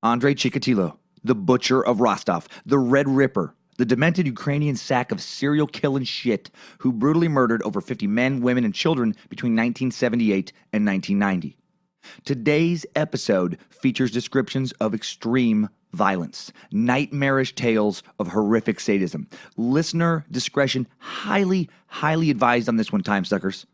Andrei Chikatilo, the butcher of Rostov, the Red Ripper, the demented Ukrainian sack of serial killing shit who brutally murdered over 50 men, women, and children between 1978 and 1990. Today's episode features descriptions of extreme violence, nightmarish tales of horrific sadism. Listener discretion highly advised on this one, time suckers.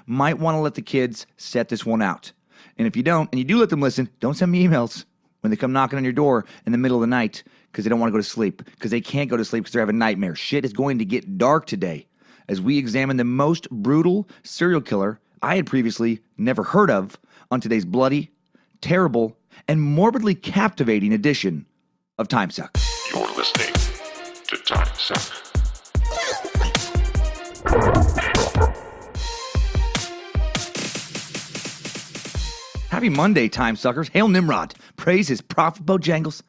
Might want to let the kids set this one out. And if you don't, and you do let them listen, don't send me emails when they come knocking on your door in the middle of the night because they don't want to go to sleep, because they can't go to sleep because they're having nightmares. Shit is going to get dark today as we examine the most brutal serial killer I had previously never heard of on today's bloody, terrible, and morbidly captivating edition of Timesuck. You're listening to Timesuck. Happy Monday, time suckers. Hail Nimrod. Praise his prophet Bojangles.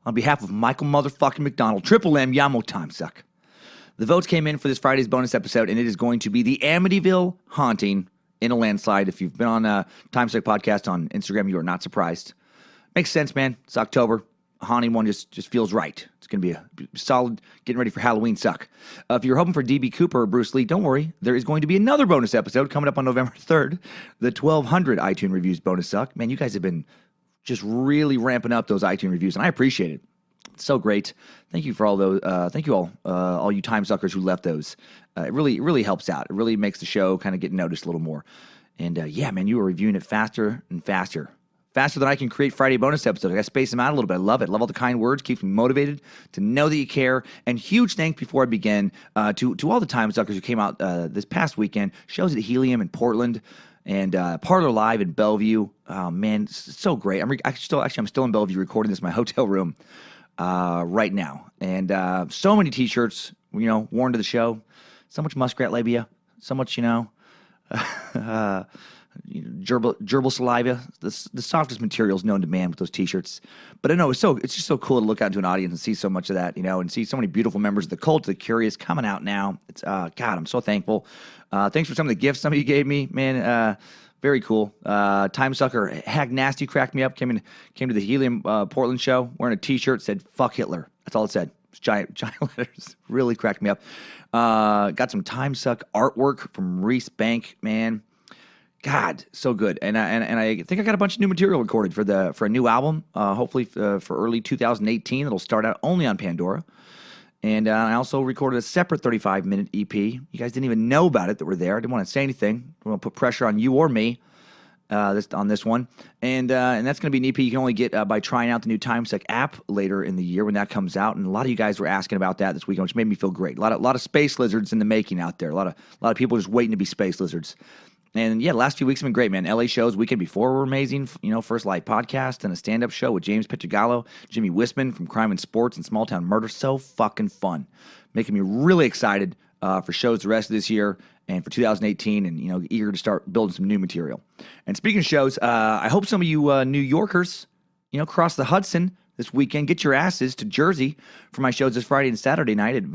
On behalf of Michael motherfucking McDonald, Triple M Yamo Timesuck. The votes came in for this Friday's bonus episode, and it is going to be the Amityville haunting in a landslide. If you've been on a Timesuck podcast on Instagram, you are not surprised. Makes sense, man. It's October. A haunting one just feels right. It's going to be a solid getting ready for Halloween suck. If you're hoping for D.B. Cooper or Bruce Lee, don't worry. There is going to be another bonus episode coming up on November 3rd, the 1200 iTunes Reviews bonus suck. Man, you guys have been just really ramping up those iTunes reviews, and I appreciate it. It's so great. Thank you for all those. Thank you all you time suckers who left those. It really helps out. It really makes the show kind of get noticed a little more. And yeah, man, you are reviewing it faster and faster. Faster than I can create Friday bonus episodes. I got to space them out a little bit. I love it. Love all the kind words. Keeps me motivated to know that you care. And huge thanks before I begin to all the time suckers who came out this past weekend. Shows at Helium in Portland and Parlor Live in Bellevue. Man, it's so great. I'm still in Bellevue recording this in my hotel room right now. And so many T-shirts, worn to the show. So much muskrat labia. So much, gerbil saliva, the softest materials known to man with those T-shirts. But I know it's just so cool to look out into an audience and see so much of that, and see so many beautiful members of the cult, the curious, coming out now. It's God, I'm so thankful. Thanks for some of the gifts some of you gave me, man. Very cool. Timesucker Hag Nasty cracked me up. Came to the Helium Portland show wearing a T-shirt, said "fuck Hitler." That's all it said. It's giant letters. Really cracked me up. Got some Timesuck artwork from Reese Bank, man. God, so good, and I think I got a bunch of new material recorded for a new album. Hopefully for early 2018. It'll start out only on Pandora, and I also recorded a separate 35-minute EP. You guys didn't even know about it that we're there. I didn't want to say anything. I didn't want to put pressure on you or me on this one, and that's going to be an EP you can only get by trying out the new Timesuck app later in the year when that comes out. And a lot of you guys were asking about that this weekend, which made me feel great. A lot of space lizards in the making out there. A lot of people just waiting to be space lizards. And yeah, the last few weeks have been great, man. LA shows weekend before were amazing. First live podcast and a stand-up show with James Petrogallo, Jimmy Wisman from Crime and Sports and Small Town Murder. So fucking fun. Making me really excited for shows the rest of this year and for 2018 and, eager to start building some new material. And speaking of shows, I hope some of you New Yorkers, cross the Hudson this weekend. Get your asses to Jersey for my shows this Friday and Saturday night at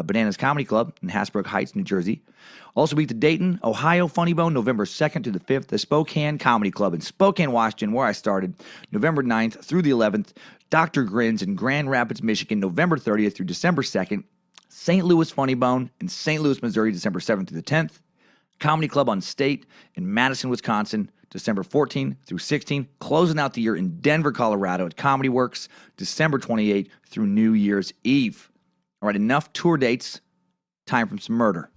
Bananas Comedy Club in Hasbrook Heights, New Jersey. Also be at the Dayton, Ohio Funny Bone, November 2nd through the 5th. The Spokane Comedy Club in Spokane, Washington, where I started, November 9th through the 11th. Dr. Grins in Grand Rapids, Michigan, November 30th through December 2nd. St. Louis Funny Bone in St. Louis, Missouri, December 7th through the 10th. Comedy Club on State in Madison, Wisconsin, December 14th through 16th. Closing out the year in Denver, Colorado at Comedy Works, December 28th through New Year's Eve. All right, enough tour dates. Time for some murder.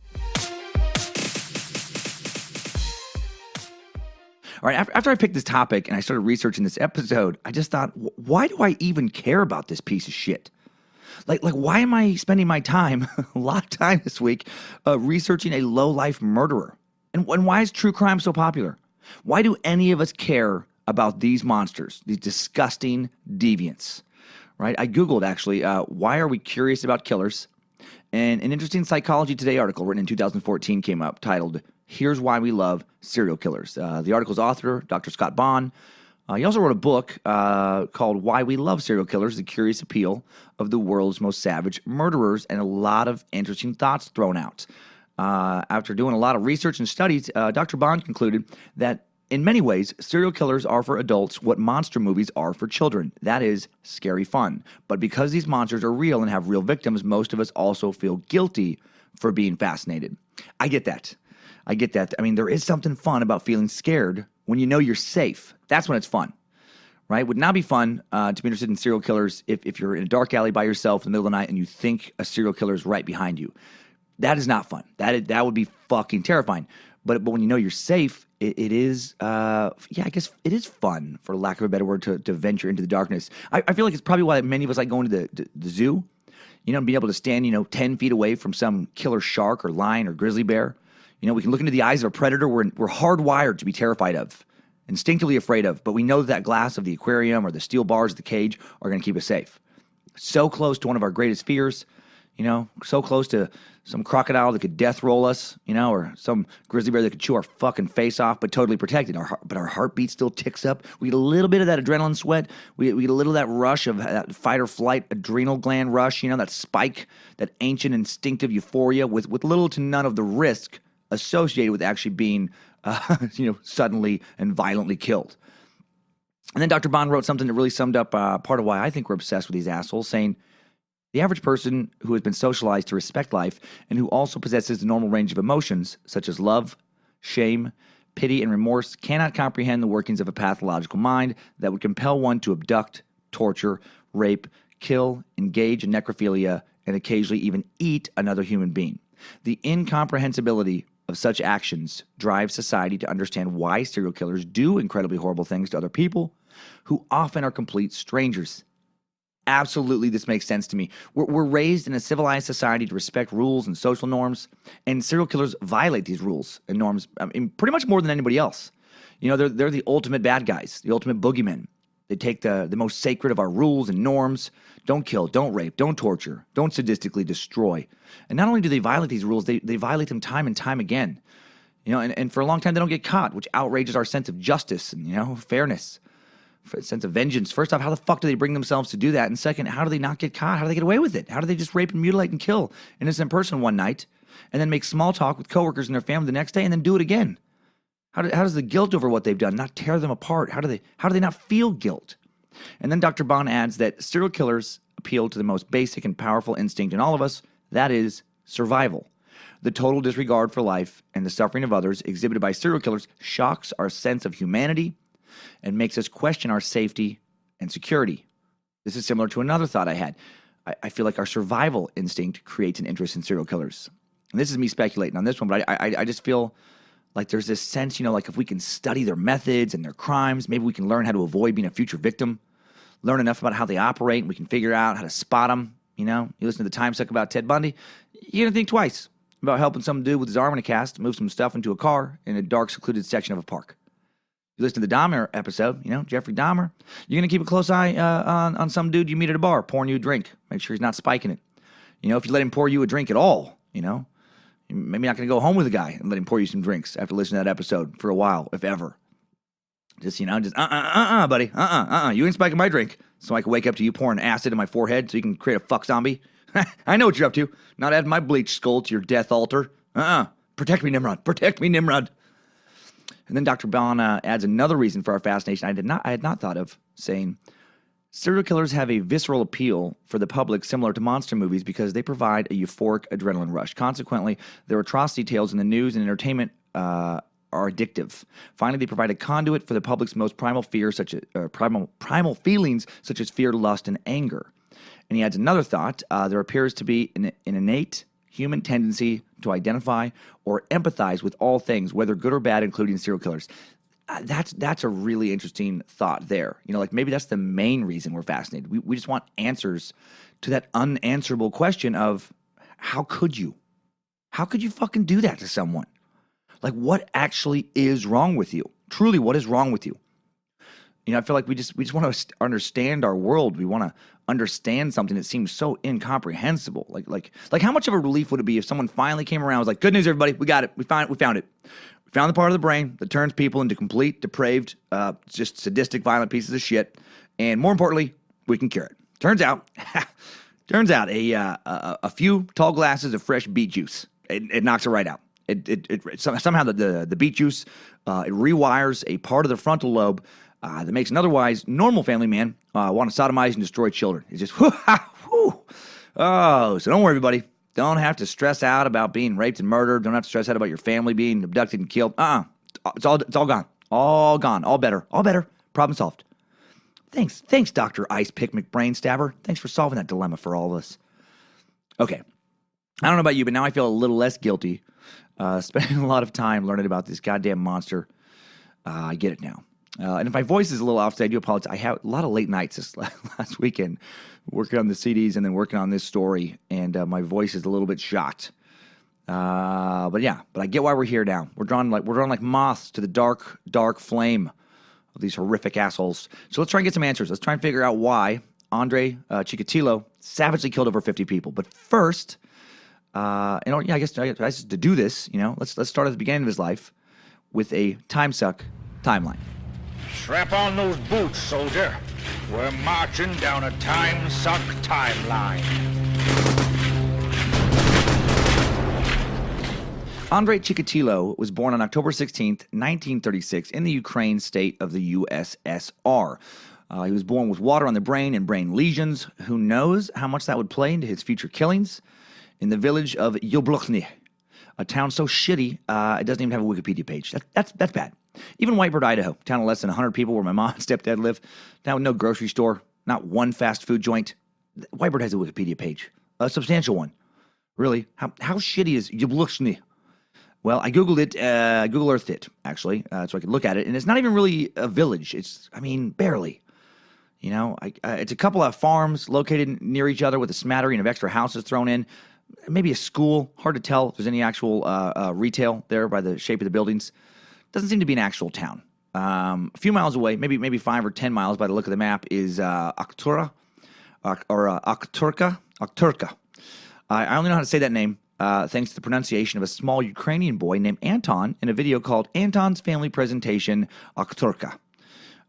All right, after I picked this topic and I started researching this episode, I just thought, why do I even care about this piece of shit? Like why am I spending my time, a lot of time this week, researching a low-life murderer? And why is true crime so popular? Why do any of us care about these monsters, these disgusting deviants? Right? I Googled, actually, why are we curious about killers? And an interesting Psychology Today article written in 2014 came up titled, "Here's Why We Love Serial Killers." The article's author, Dr. Scott Bond, he also wrote a book called Why We Love Serial Killers, The Curious Appeal of the World's Most Savage Murderers, and a lot of interesting thoughts thrown out. After doing a lot of research and studies, Dr. Bond concluded that In many ways, serial killers are for adults what monster movies are for children. That is scary fun. But because these monsters are real and have real victims, most of us also feel guilty for being fascinated. I get that. I mean, there is something fun about feeling scared when you know you're safe. That's when it's fun, right? Would not be fun to be interested in serial killers if you're in a dark alley by yourself in the middle of the night and you think a serial killer is right behind you. That is not fun. That would be fucking terrifying. But when you know you're safe, it is, I guess it is fun, for lack of a better word, to venture into the darkness. I feel like it's probably why many of us like going to the zoo, being able to stand, 10 feet away from some killer shark or lion or grizzly bear. We can look into the eyes of a predator we're hardwired to be terrified of, instinctively afraid of, but we know that glass of the aquarium or the steel bars of the cage are going to keep us safe. So close to one of our greatest fears, so close to some crocodile that could death roll us, or some grizzly bear that could chew our fucking face off, but totally protected. But our heartbeat still ticks up. We get a little bit of that adrenaline sweat. We get a little of that rush of that fight or flight adrenal gland rush, that spike, that ancient instinctive euphoria with little to none of the risk associated with actually being, suddenly and violently killed. And then Dr. Bond wrote something that really summed up part of why I think we're obsessed with these assholes, saying, the average person who has been socialized to respect life and who also possesses the normal range of emotions, such as love, shame, pity, and remorse, cannot comprehend the workings of a pathological mind that would compel one to abduct, torture, rape, kill, engage in necrophilia, and occasionally even eat another human being. The incomprehensibility of such actions drives society to understand why serial killers do incredibly horrible things to other people who often are complete strangers. Absolutely, this makes sense to me. We're raised in a civilized society to respect rules and social norms, and serial killers violate these rules and norms pretty much more than anybody else. They're the ultimate bad guys, the ultimate boogeymen. They take the most sacred of our rules and norms. Don't kill, don't rape, don't torture, don't sadistically destroy. And not only do they violate these rules, they violate them time and time again. And for a long time they don't get caught, which outrages our sense of justice and, fairness. Sense of vengeance. First off, how the fuck do they bring themselves to do that? And second, how do they not get caught? How do they get away with it? How do they just rape and mutilate and kill an innocent person one night and then make small talk with coworkers and their family the next day and then do it again? How does the guilt over what they've done not tear them apart? How do they not feel guilt? And then Dr. Bond adds that serial killers appeal to the most basic and powerful instinct in all of us, that is survival. The total disregard for life and the suffering of others exhibited by serial killers shocks our sense of humanity and makes us question our safety and security. This is similar to another thought I had. I feel like our survival instinct creates an interest in serial killers. And this is me speculating on this one, but I just feel like there's this sense, like if we can study their methods and their crimes, maybe we can learn how to avoid being a future victim, learn enough about how they operate, and we can figure out how to spot them. You listen to the Timesuck about Ted Bundy, you're going to think twice about helping some dude with his arm in a cast move some stuff into a car in a dark, secluded section of a park. You listen to the Dahmer episode, Jeffrey Dahmer, you're going to keep a close eye on some dude you meet at a bar pouring you a drink. Make sure he's not spiking it. If you let him pour you a drink at all, you're maybe not going to go home with a guy and let him pour you some drinks after listening to that episode for a while, if ever. Just, buddy. You ain't spiking my drink so I can wake up to you pouring acid in my forehead so you can create a fuck zombie. I know what you're up to. Not adding my bleached skull to your death altar. Protect me, Nimrod. Protect me, Nimrod. And then Dr. Bond adds another reason for our fascination I had not thought of, saying, serial killers have a visceral appeal for the public similar to monster movies because they provide a euphoric adrenaline rush. Consequently, their atrocity tales in the news and entertainment are addictive. Finally, they provide a conduit for the public's most primal fears, primal feelings such as fear, lust, and anger. And he adds another thought. There appears to be an innate human tendency to identify or empathize with all things, whether good or bad, including serial killers. That's a really interesting thought there. Maybe that's the main reason we're fascinated. We just want answers to that unanswerable question of how could you fucking do that to someone? Like, what actually is wrong with you? Truly, what is wrong with you? I feel like we just want to understand our world. We want to understand something that seems so incomprehensible. Like how much of a relief would it be if someone finally came around and was like, good news, everybody, we got it. We found it. We found the part of the brain that turns people into complete, depraved, just sadistic, violent pieces of shit. And more importantly, we can cure it. Turns out a few tall glasses of fresh beet juice, it knocks it right out. Somehow the beet juice it rewires a part of the frontal lobe that makes an otherwise normal family man want to sodomize and destroy children. It's just whoo. Oh, so don't worry, everybody. Don't have to stress out about being raped and murdered. Don't have to stress out about your family being abducted and killed. It's all gone. All gone. All better. Problem solved. Thanks, Dr. Ice Pick McBrain Stabber. Thanks for solving that dilemma for all of us. Okay. I don't know about you, but now I feel a little less guilty. Spending a lot of time learning about this goddamn monster. I get it now. And if my voice is a little off, I do apologize. I had a lot of late nights this last weekend working on the CDs and then working on this story, and my voice is a little bit shocked. But I get why we're here now. We're drawn like moths to the dark flame of these horrific assholes. So let's try and get some answers. Let's try and figure out why Andrei Chikatilo savagely killed over 50 people. But first, I guess to do this, let's start at the beginning of his life with a Timesuck timeline. Strap on those boots, soldier. We're marching down a Timesuck timeline. Andrei Chikatilo was born on October 16th, 1936, in the Ukraine state of the USSR. He was born with water on the brain and brain lesions. Who knows how much that would play into his future killings? In the village of Yabluchny, a town so shitty it doesn't even have a Wikipedia page. That's bad. Even Whitebird, Idaho, a town of less than 100 people where my mom and stepdad live, now with no grocery store, not one fast food joint. Whitebird has a Wikipedia page, a substantial one. Really? How shitty is Yabluchny? Well, I Googled it, Google Earthed it, actually, so I could look at it. And it's not even really a village. Barely. It's a couple of farms located near each other with a smattering of extra houses thrown in. Maybe a school. Hard to tell if there's any actual retail there by the shape of the buildings. Doesn't seem to be an actual town. A few miles away, maybe 5 or 10 miles by the look of the map, is Akhturka. I only know how to say that name thanks to the pronunciation of a small Ukrainian boy named Anton in a video called Anton's Family Presentation Akhturka.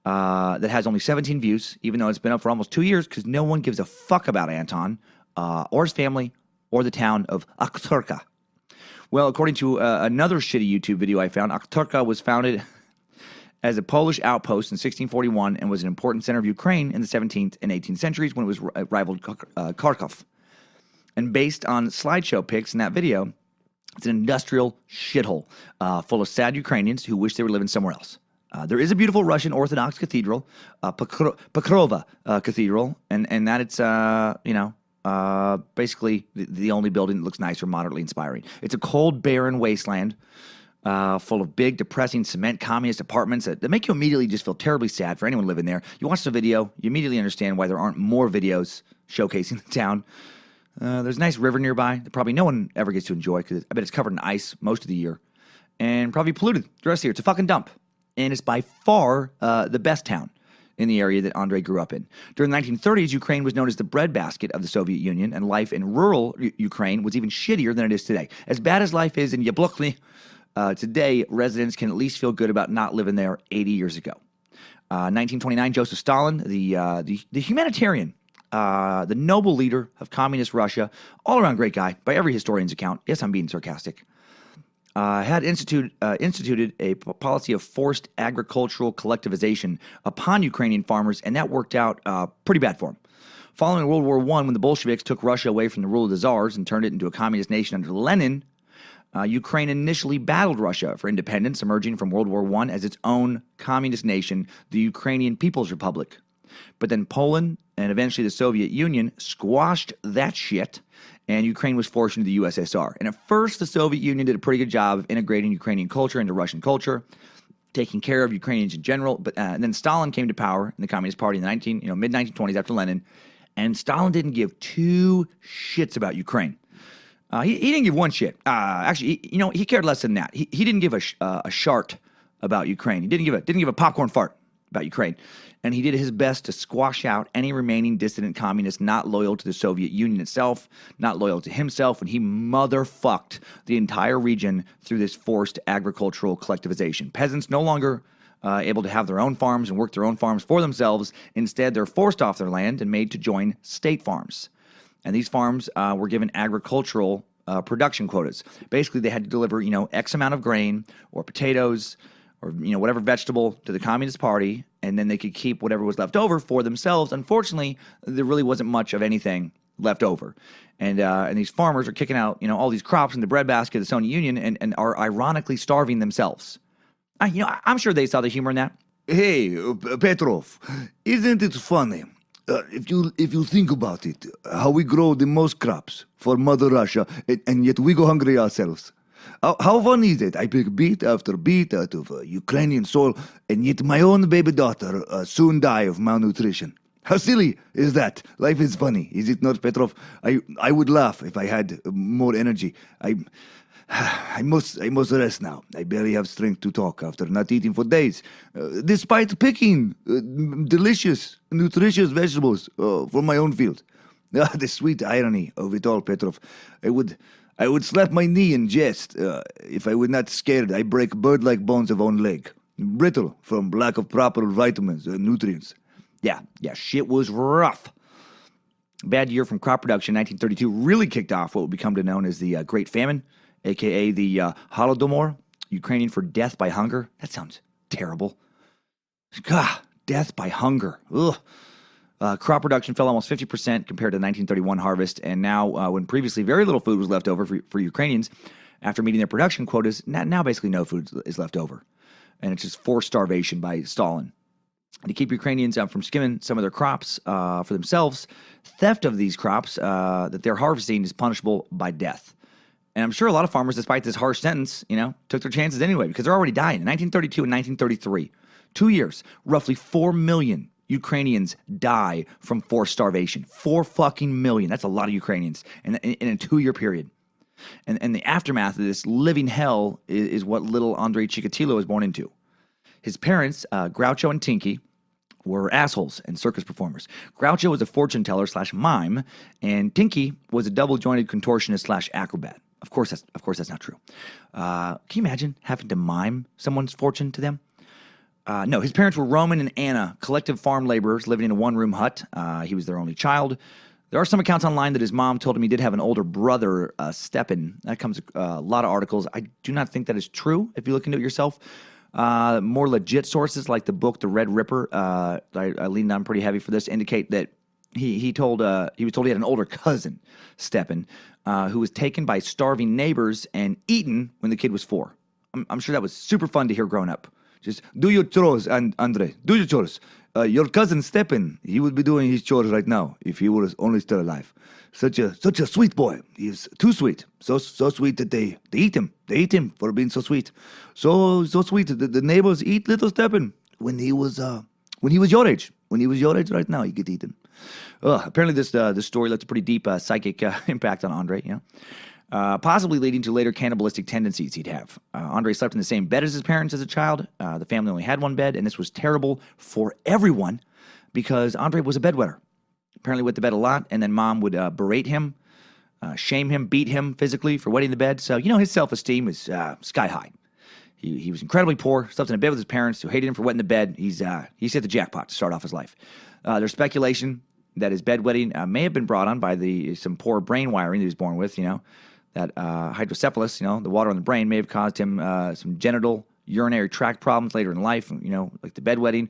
That has only 17 views, even though it's been up for almost 2 years because no one gives a fuck about Anton or his family or the town of Akhturka. Well, according to another shitty YouTube video I found, Akhturka was founded as a Polish outpost in 1641 and was an important center of Ukraine in the 17th and 18th centuries when it was rivaled Kharkov. And based on slideshow pics in that video, it's an industrial shithole full of sad Ukrainians who wish they were living somewhere else. There is a beautiful Russian Orthodox cathedral, Pokrova Cathedral, and that it's, basically the only building that looks nice or moderately inspiring. It's a cold, barren wasteland full of big, depressing cement communist apartments that make you immediately just feel terribly sad for anyone living there. You watch the video, you immediately understand why there aren't more videos showcasing the town. There's a nice river nearby that probably no one ever gets to enjoy because I bet it's covered in ice most of the year and probably polluted the rest of the year. It's a fucking dump. And it's by far the best town in the area that Andrei grew up in. During the 1930s, Ukraine was known as the breadbasket of the Soviet Union, and life in rural Ukraine was even shittier than it is today. As bad as life is in Yabluchny, today residents can at least feel good about not living there 80 years ago. 1929, Joseph Stalin, the humanitarian, the noble leader of communist Russia, all-around great guy by every historian's account. Yes, I'm being sarcastic. Had instituted a policy of forced agricultural collectivization upon Ukrainian farmers, and that worked out pretty bad for him. Following World War I, when the Bolsheviks took Russia away from the rule of the Tsars and turned it into a communist nation under Lenin, Ukraine initially battled Russia for independence, emerging from World War I as its own communist nation, the Ukrainian People's Republic. But then Poland and eventually the Soviet Union squashed that shit, and Ukraine was forced into the USSR. And at first, the Soviet Union did a pretty good job of integrating Ukrainian culture into Russian culture, taking care of Ukrainians in general. But and then Stalin came to power in the Communist Party in the mid-1920s after Lenin, and Stalin didn't give two shits about Ukraine. He didn't give one shit. He cared less than that. He didn't give a shart about Ukraine. He didn't give a popcorn fart about Ukraine. And he did his best to squash out any remaining dissident communists not loyal to the Soviet Union itself, not loyal to himself, and he motherfucked the entire region through this forced agricultural collectivization. Peasants no longer able to have their own farms and work their own farms for themselves. Instead, they're forced off their land and made to join state farms. And these farms were given agricultural production quotas. Basically, they had to deliver, X amount of grain or potatoes or, whatever vegetable to the Communist Party, and then they could keep whatever was left over for themselves. Unfortunately, there really wasn't much of anything left over. And these farmers are kicking out, all these crops in the breadbasket of the Soviet Union and are ironically starving themselves. I'm sure they saw the humor in that. Hey, Petrov, isn't it funny? If you think about it, how we grow the most crops for Mother Russia, and yet we go hungry ourselves. How funny is it? I pick beet after beet out of Ukrainian soil, and yet my own baby daughter soon die of malnutrition. How silly is that? Life is funny, is it not, Petrov? I would laugh if I had more energy. I must rest now. I barely have strength to talk after not eating for days, despite picking delicious, nutritious vegetables from my own field. The sweet irony of it all, Petrov. I would slap my knee in jest if I were not scared I break bird-like bones of own leg, brittle from lack of proper vitamins and nutrients. Yeah, shit was rough. Bad year from crop production, 1932, really kicked off what would become known as the Great Famine, a.k.a. the Holodomor, Ukrainian for death by hunger. That sounds terrible. God, death by hunger. Ugh. Crop production fell almost 50% compared to the 1931 harvest, and now, when previously very little food was left over for Ukrainians, after meeting their production quotas, now basically no food is left over. And it's just forced starvation by Stalin. And to keep Ukrainians from skimming some of their crops for themselves, theft of these crops that they're harvesting is punishable by death. And I'm sure a lot of farmers, despite this harsh sentence, took their chances anyway because they're already dying. In 1932 and 1933, 2 years, roughly 4 million Ukrainians die from forced starvation. 4 fucking million. That's a lot of Ukrainians in a 2-year period. And the aftermath of this living hell is what little Andrei Chikatilo was born into. His parents, Groucho and Tinky, were assholes and circus performers. Groucho was a fortune teller / mime, and Tinky was a double-jointed contortionist / acrobat. Of course, that's not true. Can you imagine having to mime someone's fortune to them? No, his parents were Roman and Anna, collective farm laborers living in a one-room hut. He was their only child. There are some accounts online that his mom told him he did have an older brother, Stepan. That comes a lot of articles. I do not think that is true if you look into it yourself. More legit sources like the book The Red Ripper, I leaned on pretty heavy for this, indicate that he was told he had an older cousin, Stepan, who was taken by starving neighbors and eaten when the kid was 4. I'm sure that was super fun to hear growing up. Just do your chores, Andrei. Do your chores. Your cousin Stepan, he would be doing his chores right now if he were only still alive. Such a sweet boy. He's too sweet. So sweet that they eat him. They eat him for being so sweet. So sweet. The neighbors eat little Stepan when he was your age. When he was your age right now, he get eaten. Apparently this story left a pretty deep psychic impact on Andrei, possibly leading to later cannibalistic tendencies he'd have. Andrei slept in the same bed as his parents as a child. The family only had one bed, and this was terrible for everyone because Andrei was a bedwetter. Apparently wet the bed a lot, and then mom would berate him, shame him, beat him physically for wetting the bed. So, his self-esteem was sky high. He was incredibly poor, slept in a bed with his parents who hated him for wetting the bed. He's hit the jackpot to start off his life. There's speculation that his bedwetting may have been brought on by some poor brain wiring that he was born with, that hydrocephalus, the water in the brain may have caused him some genital urinary tract problems later in life, like the bedwetting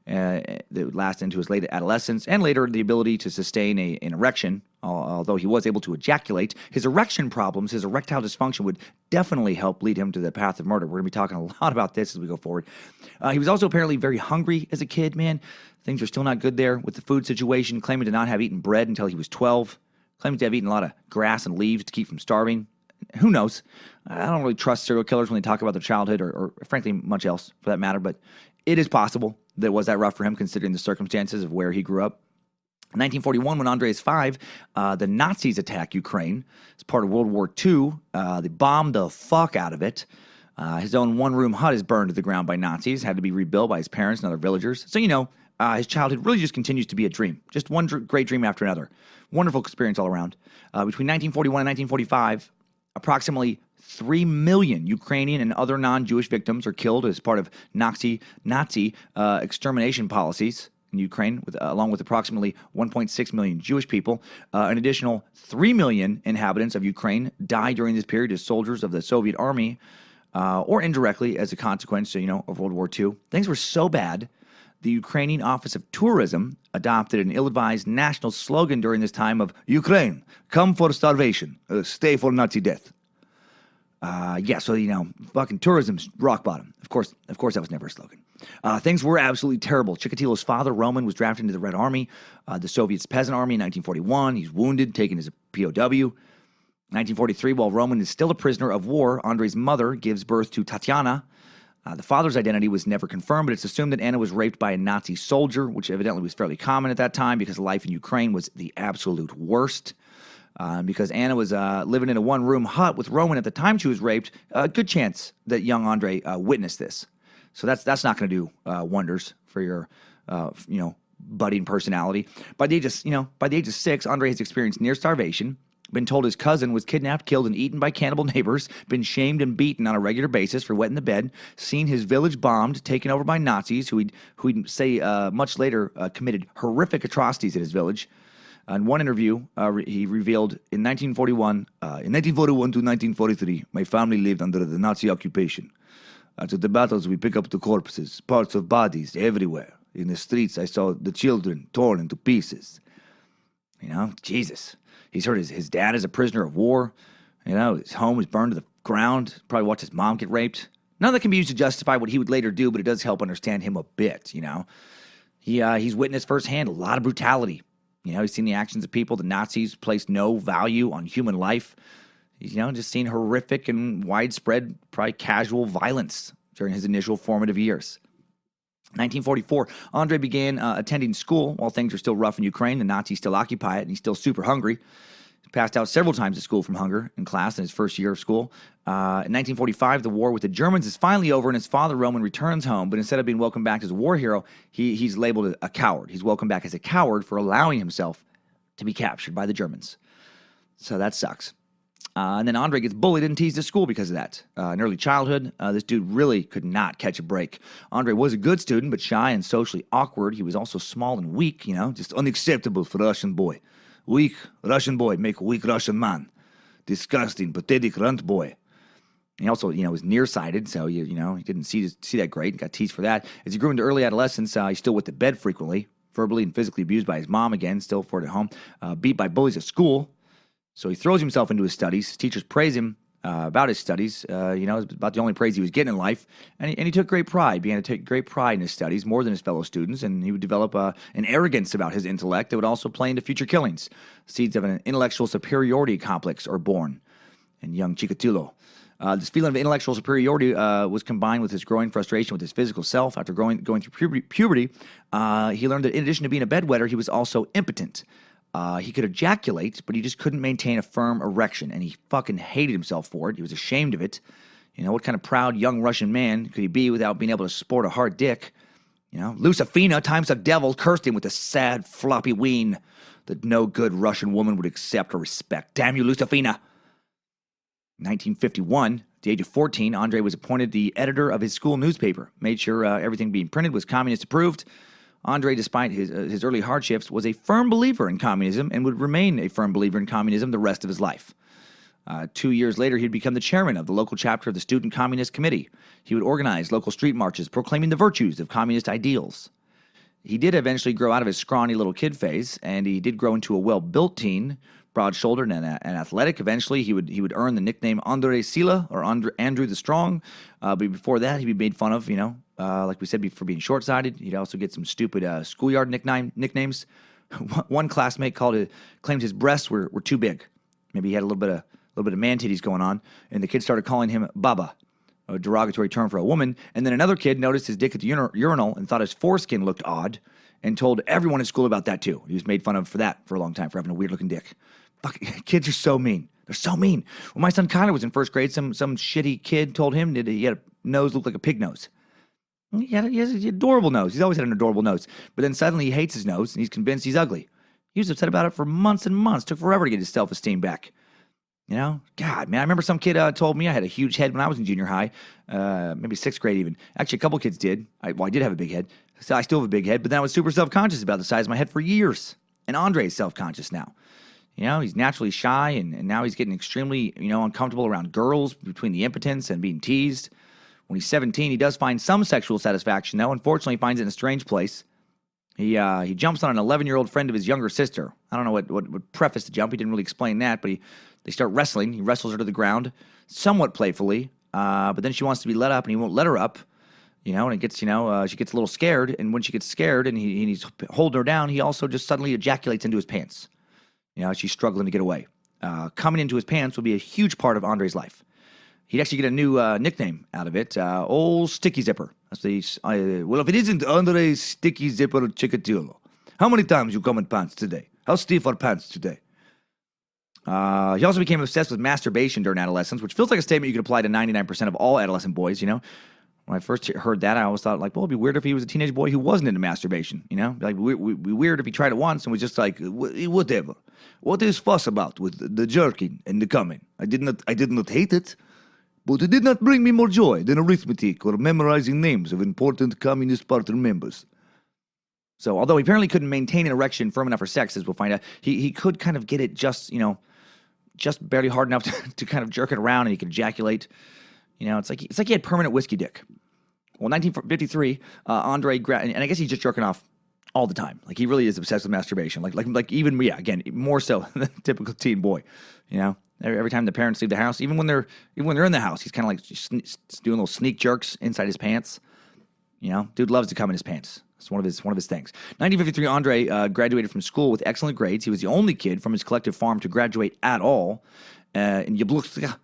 that would last into his late adolescence, and later the ability to sustain an erection. Although he was able to ejaculate, his erection problems, his erectile dysfunction would definitely help lead him to the path of murder. We're going to be talking a lot about this as we go forward. He was also apparently very hungry as a kid, man. Things are still not good there with the food situation, claiming to not have eaten bread until he was 12, claiming to have eaten a lot of grass and leaves to keep from starving. Who knows? I don't really trust serial killers when they talk about their childhood or frankly, much else for that matter, but it is possible that it was that rough for him considering the circumstances of where he grew up. In 1941, when Andrei is 5, the Nazis attack Ukraine. As part of World War II. They bombed the fuck out of it. His own one-room hut is burned to the ground by Nazis, had to be rebuilt by his parents and other villagers. So, his childhood really just continues to be a dream. Just one great dream after another. Wonderful experience all around. Between 1941 and 1945, approximately 3 million Ukrainian and other non-Jewish victims are killed as part of Nazi extermination policies. in Ukraine, along with approximately 1.6 million Jewish people. An additional 3 million inhabitants of Ukraine died during this period as soldiers of the Soviet army, or indirectly as a consequence, of World War II. Things were so bad, the Ukrainian Office of Tourism adopted an ill-advised national slogan during this time of Ukraine, come for starvation, stay for Nazi death. Fucking tourism's rock bottom. Of course, that was never a slogan. Things were absolutely terrible. Chikatilo's father, Roman, was drafted into the Red Army, the Soviet's Peasant Army in 1941. He's wounded, taken as a POW. 1943, while Roman is still a prisoner of war, Andrei's mother gives birth to Tatiana. The father's identity was never confirmed, but it's assumed that Anna was raped by a Nazi soldier, which evidently was fairly common at that time because life in Ukraine was the absolute worst. Because Anna was living in a one-room hut with Roman at the time she was raped, a good chance that young Andrei witnessed this. So that's not going to do wonders for your, budding personality. By the age of 6, Andrei has experienced near starvation, been told his cousin was kidnapped, killed, and eaten by cannibal neighbors, been shamed and beaten on a regular basis for wetting the bed, seen his village bombed, taken over by Nazis, who he'd say much later committed horrific atrocities in his village. In one interview, he revealed, in 1941 to 1943, my family lived under the Nazi occupation. After the battles, we pick up the corpses, parts of bodies everywhere. In the streets, I saw the children torn into pieces. Jesus. He's heard his dad is a prisoner of war. His home was burned to the ground. Probably watched his mom get raped. None of that can be used to justify what he would later do, but it does help understand him a bit, He's witnessed firsthand a lot of brutality. He's seen the actions of people. The Nazis placed no value on human life. He's, just seen horrific and widespread, probably casual violence during his initial formative years. 1944, Andrei began attending school while things are still rough in Ukraine. The Nazis still occupy it, and he's still super hungry. He passed out several times at school from hunger in class in his first year of school. In 1945, the war with the Germans is finally over, and his father, Roman, returns home. But instead of being welcomed back as a war hero, he's labeled a coward. He's welcomed back as a coward for allowing himself to be captured by the Germans. So that sucks. And then Andrei gets bullied and teased at school because of that. In early childhood, this dude really could not catch a break. Andrei was a good student, but shy and socially awkward. He was also small and weak, just unacceptable for a Russian boy. Weak Russian boy make a weak Russian man. Disgusting, pathetic runt boy. He also, was nearsighted, so, he didn't see that great and got teased for that. As he grew into early adolescence, he still wet the bed frequently, verbally and physically abused by his mom again, still for it at home, beat by bullies at school. So he throws himself into his studies. His teachers praise him about his studies. It's about the only praise he was getting in life. And he took great pride, began to take great pride in his studies, more than his fellow students. And he would develop an arrogance about his intellect that would also play into future killings. Seeds of an intellectual superiority complex are born in young Chikatilo. This feeling of intellectual superiority was combined with his growing frustration with his physical self. After going through puberty, he learned that in addition to being a bedwetter, he was also impotent. He could ejaculate, but he just couldn't maintain a firm erection, and he fucking hated himself for it. He was ashamed of it. What kind of proud young Russian man could he be without being able to sport a hard dick? Lucifina, Timesuck devil, cursed him with a sad, floppy ween that no good Russian woman would accept or respect. Damn you, Lucifina! 1951, at the age of 14, Andrei was appointed the editor of his school newspaper, made sure everything being printed was communist approved. Andrei, despite his early hardships, was a firm believer in communism and would remain a firm believer in communism the rest of his life. 2 years later, he'd become the chairman of the local chapter of the Student Communist Committee. He would organize local street marches proclaiming the virtues of communist ideals. He did eventually grow out of his scrawny little kid phase, and he did grow into a well-built teen, broad-shouldered and athletic. Eventually, he would earn the nickname Andrei Sila, or Andrew the Strong. But before that, he'd be made fun of, like we said, for being short-sighted. He'd also get some stupid schoolyard nicknames. One classmate claimed his breasts were too big. Maybe he had a little bit of man titties going on, and the kids started calling him Baba, a derogatory term for a woman. And then another kid noticed his dick at the urinal and thought his foreskin looked odd, and told everyone in school about that too. He was made fun of for that for a long time, for having a weird-looking dick. Fuck, kids are so mean. They're so mean. When my son Connor was in first grade, some shitty kid told him that he had a nose looked like a pig nose. He has an adorable nose. He's always had an adorable nose. But then suddenly he hates his nose, and he's convinced he's ugly. He was upset about it for months and months. Took forever to get his self-esteem back. You know, God, man, I remember some kid told me I had a huge head when I was in junior high, maybe sixth grade even. Actually, a couple kids did. I did have a big head. So I still have a big head, but then I was super self-conscious about the size of my head for years. And Andrei's self-conscious now. You know, he's naturally shy, and now he's getting extremely, uncomfortable around girls between the impotence and being teased. When he's 17, he does find some sexual satisfaction, though. Unfortunately, he finds it in a strange place. He jumps on an 11-year-old friend of his younger sister. I don't know what would preface the jump. He didn't really explain that, but they start wrestling. He wrestles her to the ground, somewhat playfully. But then she wants to be let up, and he won't let her up. And it gets, she gets a little scared. And when she gets scared and he's holding her down, he also just suddenly ejaculates into his pants. She's struggling to get away. Coming into his pants will be a huge part of Andrei's life. He'd actually get a new nickname out of it, Old Sticky Zipper. Well, if it isn't Andrei Sticky Zipper Chikatilo, how many times you come in pants today? How stiff are pants today? He also became obsessed with masturbation during adolescence, which feels like a statement you could apply to 99% of all adolescent boys, When I first heard that, I always thought, it'd be weird if he was a teenage boy who wasn't into masturbation, Like, weird if he tried it once and was just like, whatever. What is fuss about with the jerking and the coming? I did not hate it, but it did not bring me more joy than arithmetic or memorizing names of important Communist Party members. So, although he apparently couldn't maintain an erection firm enough for sex, as we'll find out, he could kind of get it just barely hard enough to kind of jerk it around, and he could ejaculate. It's like he had permanent whiskey dick. Well, 1953, Andrei, and I guess he's just jerking off all the time. Like, he really is obsessed with masturbation. Like even, again, more so than a typical teen boy. Every time the parents leave the house, even when they're in the house, he's kind of like just doing little sneak jerks inside his pants. Dude loves to come in his pants. It's one of his things. 1953, Andrei graduated from school with excellent grades. He was the only kid from his collective farm to graduate at all. In Yablutsk,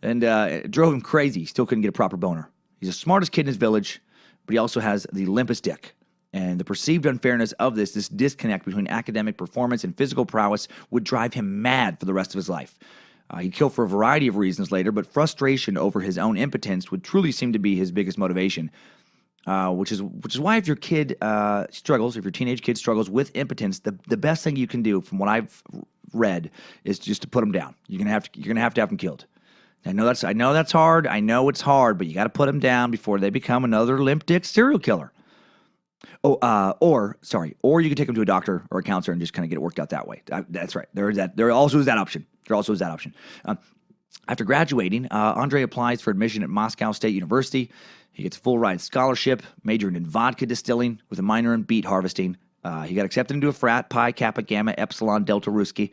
and it drove him crazy. He still couldn't get a proper boner. He's the smartest kid in his village, but he also has the limpest dick. And the perceived unfairness of this disconnect between academic performance and physical prowess would drive him mad for the rest of his life. He'd kill for a variety of reasons later, but frustration over his own impotence would truly seem to be his biggest motivation. Which is why if your kid struggles, if your teenage kid struggles with impotence, the best thing you can do, from what I've read, is just to put them down. You're gonna have to have them killed. I know that's hard. I know it's hard, but you got to put them down before they become another limp dick serial killer. Or you can take them to a doctor or a counselor and just kind of get it worked out that way. That's right. There also is that option. After graduating, Andrei applies for admission at Moscow State University. He gets a full-ride scholarship, majoring in vodka distilling with a minor in beet harvesting. He got accepted into a frat, Pi Kappa Gamma Epsilon Delta Ruski.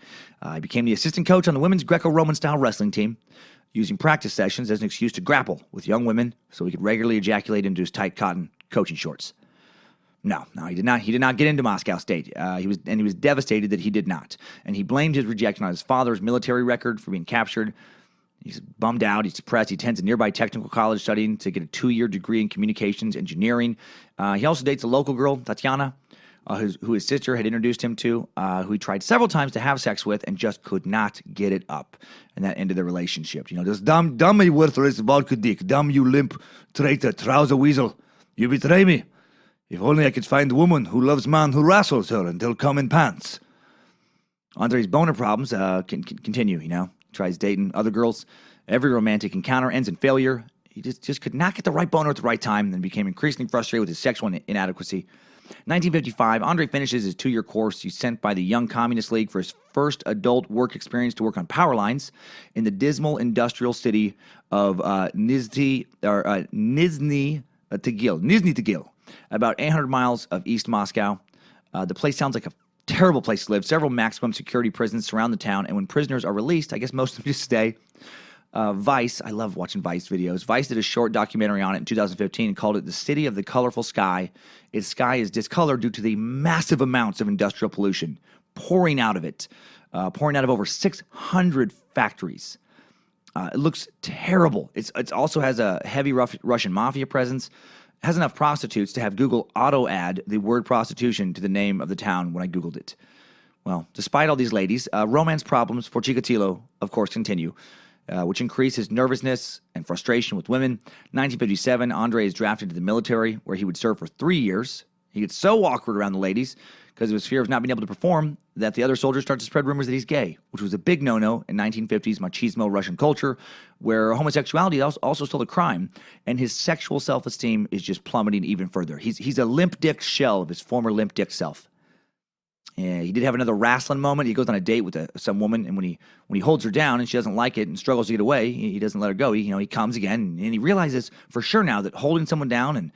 He became the assistant coach on the women's Greco-Roman style wrestling team, using practice sessions as an excuse to grapple with young women so he could regularly ejaculate into his tight cotton coaching shorts. No, he did not. He did not get into Moscow State. He was devastated that he did not, and he blamed his rejection on his father's military record for being captured. He's bummed out. He's depressed. He attends a nearby technical college studying to get a 2-year degree in communications engineering. He also dates a local girl, Tatiana, who his sister had introduced him to, who he tried several times to have sex with and just could not get it up. And that ended the relationship. This dummy worthless vodka dick, dumb you limp traitor, trouser weasel. You betray me. If only I could find a woman who loves man who wrestles her until come in pants. Andrei's boner problems continue, Tries dating other girls. Every romantic encounter ends in failure. He just could not get the right boner at the right time, and then became increasingly frustrated with his sexual inadequacy. 1955, Andrei finishes his 2-year course. He's sent by the Young Communist League for his first adult work experience to work on power lines in the dismal industrial city of Nizhny Tagil, about 800 miles of East Moscow. The place sounds like a terrible place to live. Several maximum security prisons surround the town, and when prisoners are released, I guess most of them just stay. Vice, I love watching Vice videos. Vice did a short documentary on it in 2015 and called it The City of the Colorful Sky. Its sky is discolored due to the massive amounts of industrial pollution pouring out of it, pouring out of over 600 factories. It looks terrible. It also has a heavy Russian mafia presence. It has enough prostitutes to have Google auto-add the word prostitution to the name of the town when I Googled it. Well, despite all these ladies, romance problems for Chikatilo, of course, continue, which increase his nervousness and frustration with women. 1957, Andrei is drafted to the military, where he would serve for 3 years. He gets so awkward around the ladies, because of his fear of not being able to perform, that the other soldiers start to spread rumors that he's gay, which was a big no-no in 1950s machismo Russian culture, where homosexuality also still a crime, and his sexual self-esteem is just plummeting even further. He's a limp dick shell of his former limp dick self. And he did have another wrestling moment. He goes on a date with some woman, and when he holds her down and she doesn't like it and struggles to get away, he doesn't let her go. He comes again, and he realizes for sure now that holding someone down and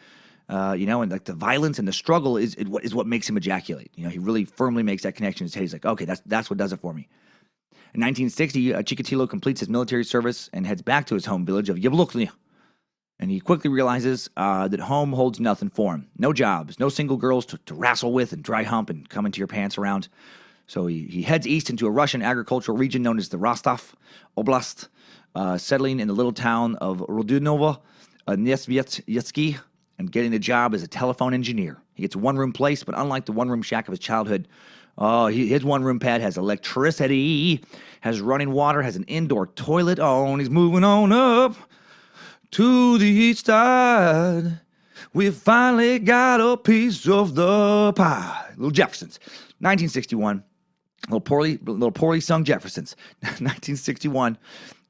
and like the violence and the struggle is what makes him ejaculate. He really firmly makes that connection in his head. He's like, okay, that's what does it for me. In 1960, Chikatilo completes his military service and heads back to his home village of Yablokny. And he quickly realizes that home holds nothing for him. No jobs, no single girls to wrestle with and dry hump and come into your pants around. So he heads east into a Russian agricultural region known as the Rostov Oblast, settling in the little town of Rodunovo, Nesvyetsky, and getting a job as a telephone engineer. He gets a one-room place, but unlike the one-room shack of his childhood, his one-room pad has electricity, has running water, has an indoor toilet. And he's moving on up to the east side. We finally got a piece of the pie. Little Jeffersons. 1961. Little poorly sung Jeffersons. 1961.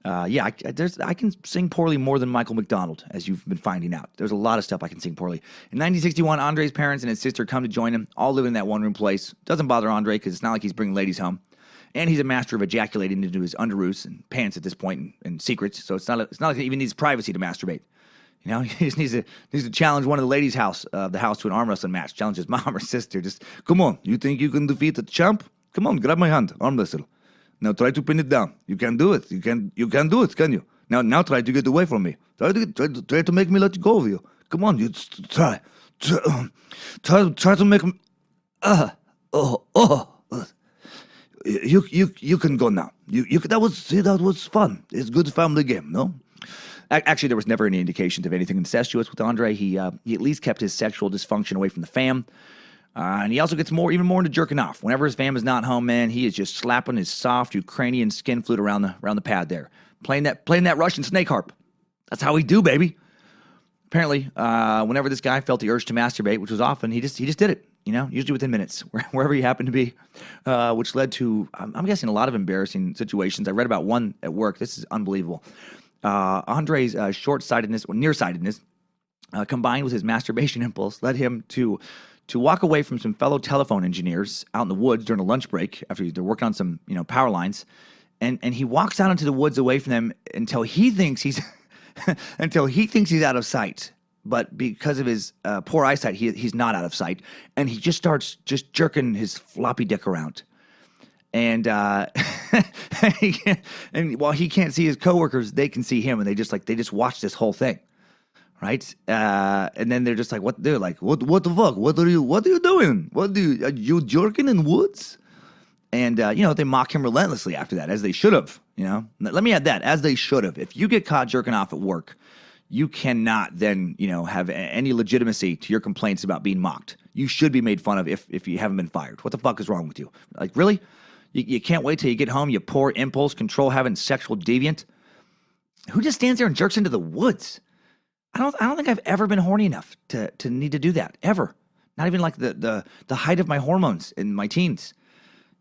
I can sing poorly more than Michael McDonald, as you've been finding out. There's a lot of stuff I can sing poorly. In 1961, Andrei's parents and his sister come to join him, all living in that one-room place. Doesn't bother Andrei because it's not like he's bringing ladies home. And he's a master of ejaculating into his underoos and pants at this point and secrets. So it's not like he even needs privacy to masturbate. He just needs to challenge one of the ladies' house to an arm wrestling match. Challenge his mom or sister. Just, come on, you think you can defeat the champ? Come on, grab my hand, arm wrestle. Now try to pin it down. You can do it. You can do it, can you? Now try to get away from me. Try to make me let go of you. Come on, you try to make me. You can go now. That was fun. It's a good family game, no? Actually, there was never any indication of anything incestuous with Andrei. He at least kept his sexual dysfunction away from the fam. And he also gets even more into jerking off. Whenever his fam is not home, man, he is just slapping his soft Ukrainian skin flute around the pad there, playing that Russian snake harp. That's how we do, baby. Apparently, whenever this guy felt the urge to masturbate, which was often, he just did it. Usually within minutes, wherever he happened to be, which led to, I'm guessing, a lot of embarrassing situations. I read about one at work. This is unbelievable. Andrei's short-sightedness, or nearsightedness, combined with his masturbation impulse, led him to walk away from some fellow telephone engineers out in the woods during a lunch break after they're working on some power lines, and he walks out into the woods away from them until he thinks he's out of sight. But because of his poor eyesight, he's not out of sight, and he just starts jerking his floppy dick around. And and while he can't see his coworkers, they can see him, and they just watch this whole thing, right? And then they're just like, what? They're like, what the fuck? What are you doing? Are you jerking in woods? And they mock him relentlessly after that, as they should have. Let me add that, as they should have. If you get caught jerking off at work, you cannot then, have any legitimacy to your complaints about being mocked. You should be made fun of if you haven't been fired. What the fuck is wrong with you? Like, really? You can't wait till you get home, you poor impulse control having sexual deviant? Who just stands there and jerks into the woods? I don't think I've ever been horny enough to need to do that, ever. Not even like the height of my hormones in my teens.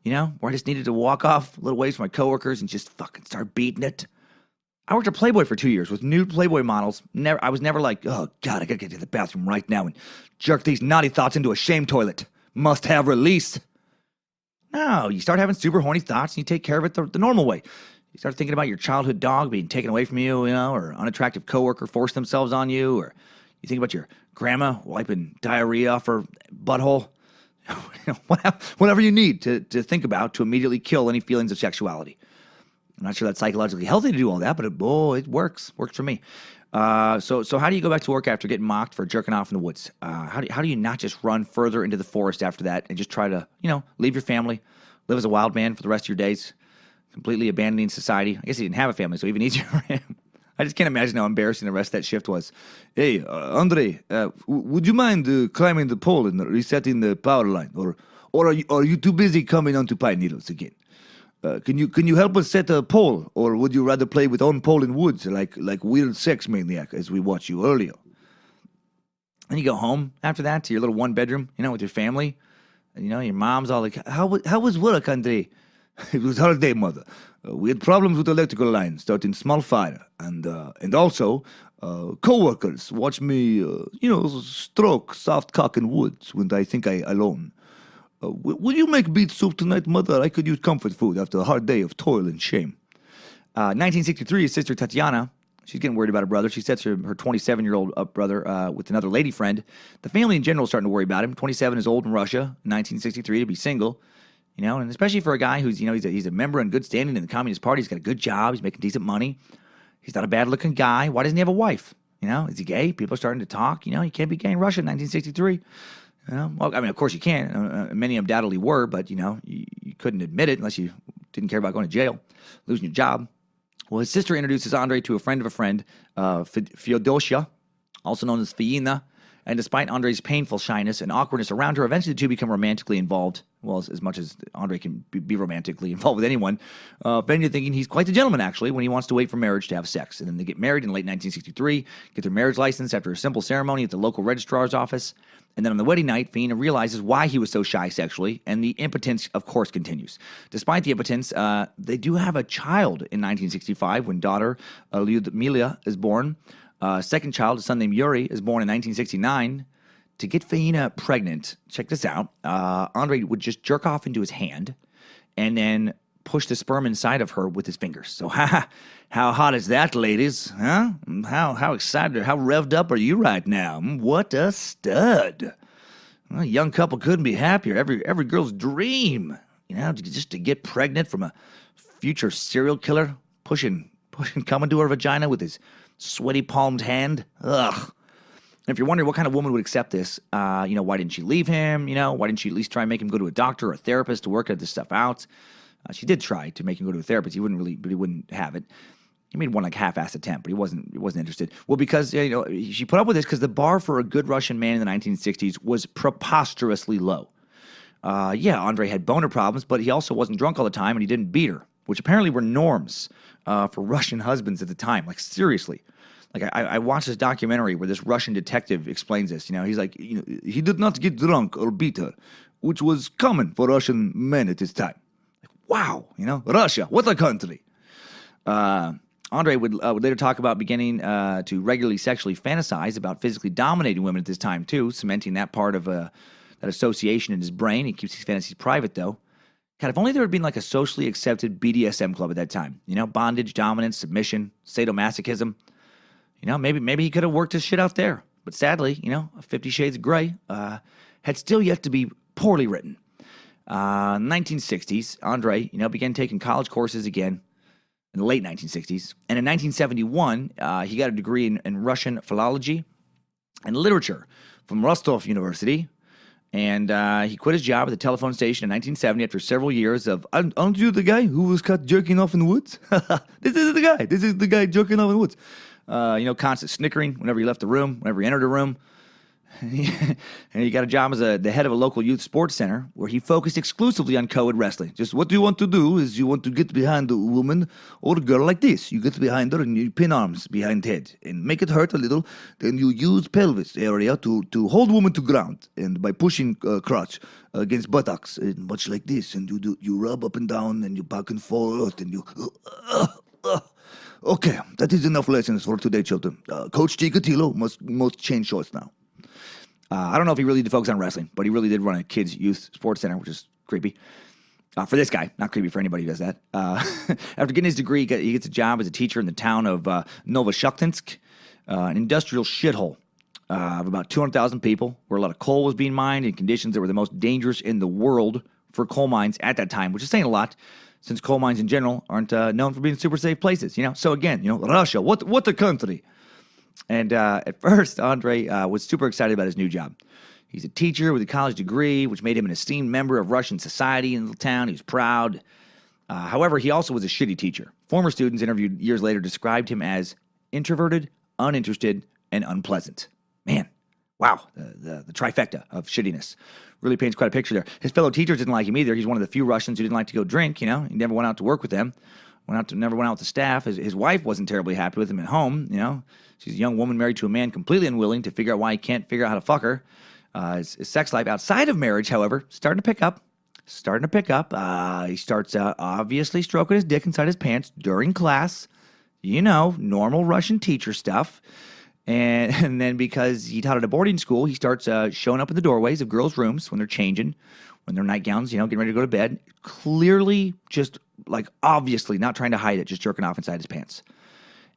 Where I just needed to walk off a little ways from my coworkers and just fucking start beating it. I worked at Playboy for 2 years with nude Playboy models. I was never like, oh, God, I gotta get to the bathroom right now and jerk these naughty thoughts into a shame toilet. Must have release. No, you start having super horny thoughts and you take care of it the normal way. You start thinking about your childhood dog being taken away from you, or unattractive coworker forced themselves on you, or you think about your grandma wiping diarrhea off her butthole. Whatever you need to think about to immediately kill any feelings of sexuality. I'm not sure that's psychologically healthy to do all that, but it works. Works for me. So how do you go back to work after getting mocked for jerking off in the woods? How do you not just run further into the forest after that and just try to, leave your family, live as a wild man for the rest of your days, completely abandoning society? I guess he didn't have a family, so even easier for him. I just can't imagine how embarrassing the rest of that shift was. Hey, Andrei, would you mind climbing the pole and resetting the power line, or are you too busy coming onto pine needles again? Can you help us set a pole, or would you rather play with on pole in woods like weird sex maniac as we watched you earlier? And you go home after that to your little one bedroom, with your family, Your mom's all like, how was work, Andrei? It was hard day, mother. We had problems with electrical lines, starting small fire, and also co-workers watch me, stroke soft cock in woods when I think I alone. Will you make beet soup tonight, mother? I could use comfort food after a hard day of toil and shame. 1963, his sister Tatiana, she's getting worried about her brother. She sets her 27-year-old up brother with another lady friend. The family in general is starting to worry about him. 27 is old in Russia. 1963 to be single. And especially for a guy who's, he's a member in good standing in the Communist Party. He's got a good job. He's making decent money. He's not a bad-looking guy. Why doesn't he have a wife? Is he gay? People are starting to talk. You can't be gay in Russia in 1963. Well, I mean, of course you can. Many undoubtedly were, but, you couldn't admit it unless you didn't care about going to jail, losing your job. Well, his sister introduces Andrei to a friend of a friend, Feodosia, also known as Fiina. And despite Andrei's painful shyness and awkwardness around her, eventually the two become romantically involved. Well, as much as Andrei can be romantically involved with anyone. Fenya thinking he's quite the gentleman, actually, when he wants to wait for marriage to have sex. And then they get married in late 1963, get their marriage license after a simple ceremony at the local registrar's office. And then on the wedding night, Fiina realizes why he was so shy sexually, and the impotence, of course, continues. Despite the impotence, they do have a child in 1965 when daughter Lyudmila is born. Second child, a son named Yuri, is born in 1969. To get Fiina pregnant, check this out, Andrei would just jerk off into his hand and then push the sperm inside of her with his fingers. So, how hot is that, ladies? Huh? How excited, how revved up are you right now? What a stud. Well, a young couple couldn't be happier. Every girl's dream, just to get pregnant from a future serial killer, pushing coming to her vagina with his sweaty palmed hand. Ugh. And if you're wondering what kind of woman would accept this, why didn't she leave him? Why didn't she at least try and make him go to a doctor or a therapist to work this stuff out? She did try to make him go to a therapist. He wouldn't have it. He made one half-assed attempt, but he wasn't interested. Well, because she put up with this because the bar for a good Russian man in the 1960s was preposterously low. Andrei had boner problems, but he also wasn't drunk all the time, and he didn't beat her, which apparently were norms for Russian husbands at the time. Like, seriously. Like, I watched this documentary where this Russian detective explains this. He's like, he did not get drunk or beat her, which was common for Russian men at this time. Like, wow, Russia, what a country. Andrei would later talk about beginning to regularly sexually fantasize about physically dominating women at this time, too, cementing that part of that association in his brain. He keeps these fantasies private, though. God, if only there had been like a socially accepted BDSM club at that time. Bondage, dominance, submission, sadomasochism. Maybe he could have worked his shit out there. But sadly, 50 Shades of Grey had still yet to be poorly written. 1960s, Andrei, began taking college courses again in the late 1960s. And in 1971, he got a degree in Russian philology and literature from Rostov University. And he quit his job at the telephone station in 1970 after several years of, aren't you the guy who was caught jerking off in the woods? This is the guy jerking off in the woods. Constant snickering whenever he left the room, whenever he entered a room. And he got a job as the head of a local youth sports center where he focused exclusively on co-ed wrestling. Just what you want to do is you want to get behind a woman or a girl like this. You get behind her and you pin arms behind head and make it hurt a little. Then you use pelvis area to hold woman to ground, and by pushing crotch against buttocks, much like this. And you rub up and down and you back and forth and you... Okay, that is enough lessons for today, children. Coach Chikatilo must change shorts now. I don't know if he really did focus on wrestling, but he really did run a kids' youth sports center, which is creepy. For this guy, not creepy for anybody who does that. After getting his degree, he gets a job as a teacher in the town of Novoshakhtinsk, an industrial shithole of about 200,000 people, where a lot of coal was being mined in conditions that were the most dangerous in the world for coal mines at that time, which is saying a lot, since coal mines in general aren't known for being super safe places. So again, Russia, what a country. And at first, Andrei was super excited about his new job. He's a teacher with a college degree, which made him an esteemed member of Russian society in the town. He was proud. However, he also was a shitty teacher. Former students interviewed years later described him as introverted, uninterested, and unpleasant. Man, wow, the trifecta of shittiness. Really paints quite a picture there. His fellow teachers didn't like him either. He's one of the few Russians who didn't like to go drink, He never went out to work with them. Never went out with the staff. His wife wasn't terribly happy with him at home, She's a young woman married to a man completely unwilling to figure out why he can't figure out how to fuck her. His sex life outside of marriage, however, starting to pick up. He starts obviously stroking his dick inside his pants during class. You know, normal Russian teacher stuff. And then because he taught at a boarding school, he starts showing up in the doorways of girls' rooms when they're changing, when their nightgowns, getting ready to go to bed. Clearly, just like obviously not trying to hide it, just jerking off inside his pants.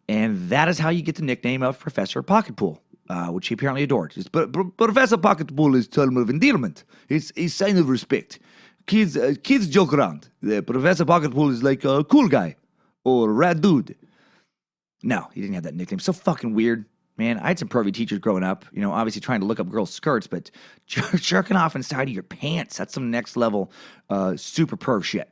And that is how you get the nickname of Professor Pocketpool, which he apparently adored. But Professor Pocketpool is term of endearment. It's a sign of respect. Kids joke around. Professor Pocketpool is like a cool guy or rad dude. No, he didn't have that nickname. So fucking weird. Man, I had some pervy teachers growing up, obviously trying to look up girls' skirts, but jerking off inside of your pants, that's some next level super perv shit.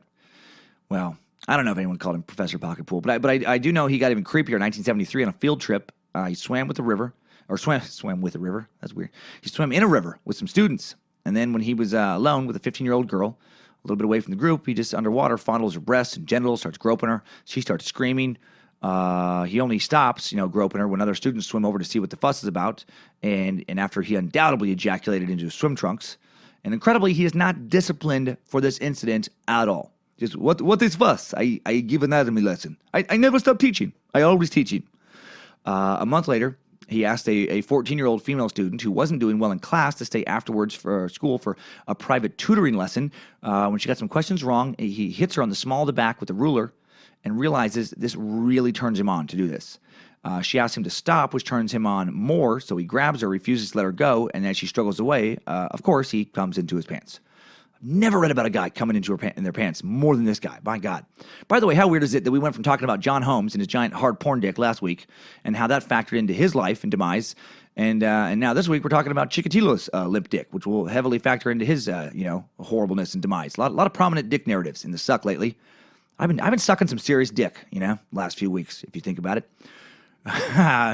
Well, I don't know if anyone called him Professor Pocketpool, but I do know he got even creepier in 1973 on a field trip. He swam with the river, or swam with a river, that's weird. He swam in a river with some students, and then when he was alone with a 15-year-old girl, a little bit away from the group, he just underwater fondles her breasts and genitals, starts groping her. She starts screaming. He only stops, groping her when other students swim over to see what the fuss is about, and after he undoubtedly ejaculated into his swim trunks. And incredibly, he is not disciplined for this incident at all. Just, what is fuss? I give anatomy lesson. I never stop teaching. I always teaching. A month later, he asked a 14-year-old female student who wasn't doing well in class to stay afterwards for school for a private tutoring lesson. When she got some questions wrong, he hits her on the small of the back with a ruler, and realizes this really turns him on to do this. She asks him to stop, which turns him on more, so he grabs her, refuses to let her go, and as she struggles away, of course, he comes into his pants. I've never read about a guy coming into in their pants more than this guy. My God. By the way, how weird is it that we went from talking about John Holmes and his giant hard porn dick last week, and how that factored into his life and demise, and now this week we're talking about Chikatilo's limp dick, which will heavily factor into his, horribleness and demise. A lot of prominent dick narratives in the suck lately. I've been sucking some serious dick, last few weeks, if you think about it.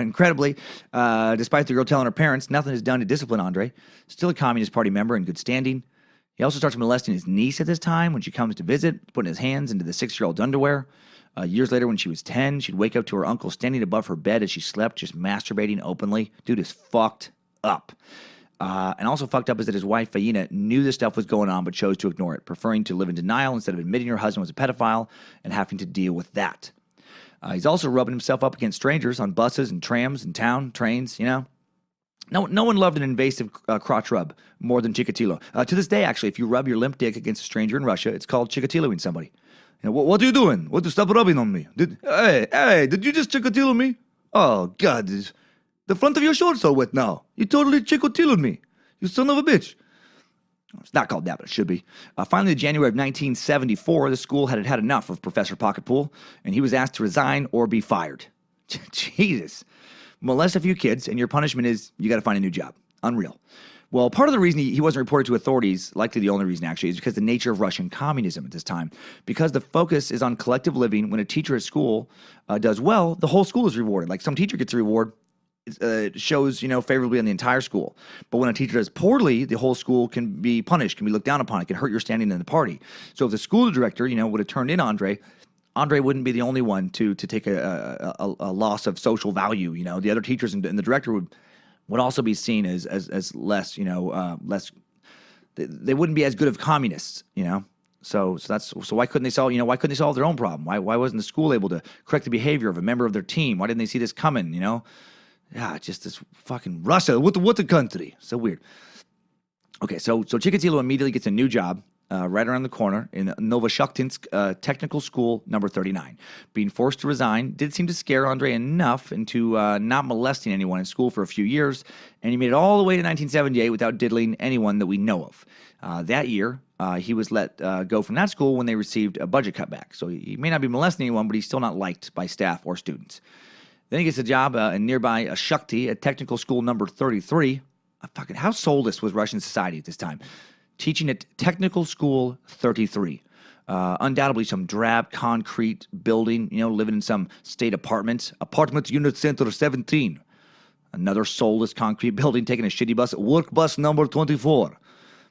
Incredibly, despite the girl telling her parents nothing is done to discipline Andrei, still a Communist Party member in good standing. He also starts molesting his niece at this time when she comes to visit, putting his hands into the 6-year-old's underwear. Years later, when she was 10, she'd wake up to her uncle standing above her bed as she slept, just masturbating openly. Dude is fucked up. And also fucked up is that his wife, Faina, knew this stuff was going on but chose to ignore it, preferring to live in denial instead of admitting her husband was a pedophile and having to deal with that. He's also rubbing himself up against strangers on buses and trams and town trains, No one loved an invasive crotch rub more than Chikatilo. To this day, actually, if you rub your limp dick against a stranger in Russia, it's called Chikatiloing somebody. What are you doing? What? Stop rubbing on me. Did you just Chikatilo me? Oh, God. The front of your shorts are wet now. You totally Chikatiloed me. You son of a bitch. It's not called that, but it should be. Finally, in January of 1974, the school had had enough of Professor Pocketpool, and he was asked to resign or be fired. Jesus. Molest a few kids, and your punishment is you got to find a new job. Unreal. Well, part of the reason he wasn't reported to authorities, likely the only reason actually, is because the nature of Russian communism at this time. Because the focus is on collective living, when a teacher at school does well, the whole school is rewarded. Like some teacher gets a reward, shows, favorably on the entire school. But when a teacher does poorly, the whole school can be punished, can be looked down upon. It can hurt your standing in the party. So if the school director, would have turned in Andrei wouldn't be the only one to take a loss of social value. The other teachers and the director would also be seen as less, less. They wouldn't be as good of communists, So why couldn't they solve their own problem? Why wasn't the school able to correct the behavior of a member of their team? Why didn't they see this coming? Yeah, just this fucking Russia. What the country? So weird. Okay, so Chikatilo immediately gets a new job right around the corner in Novoshakhtinsk Technical School number 39. Being forced to resign did seem to scare Andrei enough into not molesting anyone in school for a few years, and he made it all the way to 1978 without diddling anyone that we know of. That year, he was let go from that school when they received a budget cutback. So he may not be molesting anyone, but he's still not liked by staff or students. Then he gets a job in nearby Shakti at Technical School number 33. How soulless was Russian society at this time? Teaching at Technical School 33. Undoubtedly some drab concrete building, living in some state apartment. Apartment Unit Center 17. Another soulless concrete building, taking a shitty bus. Work bus number 24.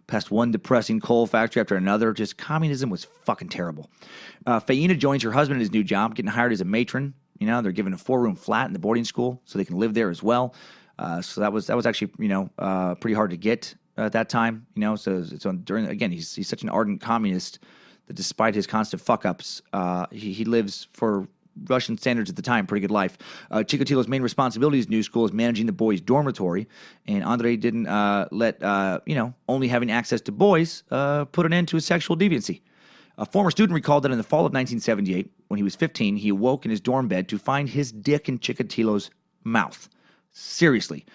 Past one depressing coal factory after another. Just communism was fucking terrible. Faina joins her husband in his new job, getting hired as a matron. They're given a 4-room flat in the boarding school so they can live there as well. So that was actually, pretty hard to get. at that time, so it's on during, again, he's such an ardent communist that despite his constant fuck-ups, he lives, for Russian standards at the time, pretty good life. Chikatilo's main responsibilities in New School is managing the boys' dormitory, and Andrei didn't let, only having access to boys put an end to his sexual deviancy. A former student recalled that in the fall of 1978, when he was 15, he awoke in his dorm bed to find his dick in Chikatilo's mouth. Seriously.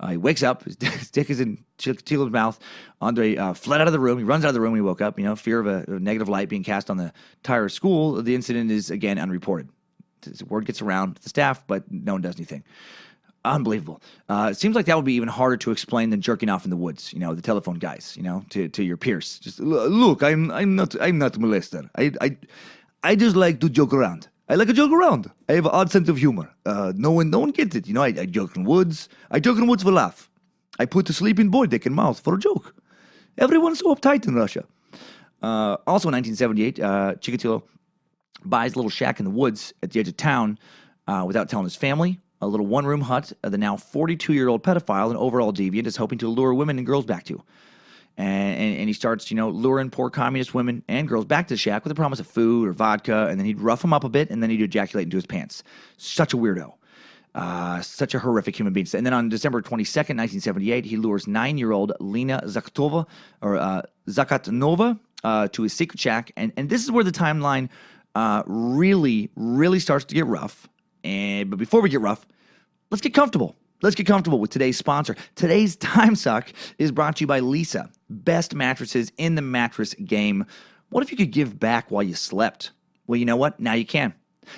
He wakes up, his dick is in Chikatilo's mouth. Andrei fled out of the room. He runs out of the room when he woke up. Fear of a negative light being cast on the entire school. The incident is, again, unreported. The word gets around to the staff, but no one does anything. Unbelievable. It seems like that would be even harder to explain than jerking off in the woods, the telephone guys, to your peers. Just look, I'm not a molester. I just like to joke around. I like to joke around. I have an odd sense of humor. No one gets it. I joke in woods. I joke in woods for laugh. I put a sleeping boy dick in mouth for a joke. Everyone's so uptight in Russia. Also in 1978, Chikatilo buys a little shack in the woods at the edge of town without telling his family. A little one-room hut the now 42-year-old pedophile and overall deviant is hoping to lure women and girls back to. And he starts, luring poor communist women and girls back to the shack with the promise of food or vodka, and then he'd rough them up a bit, and then he'd ejaculate into his pants. Such a weirdo. Such a horrific human being. And then on December 22nd, 1978, he lures 9-year-old Lena Zakatova to his secret shack. And this is where the timeline really, really starts to get rough. But before we get rough, let's get comfortable. Let's get comfortable with today's sponsor. Today's Timesuck is brought to you by Lisa. Best mattresses in the mattress game. What if you could give back while you slept? Well, you know what? Now you can.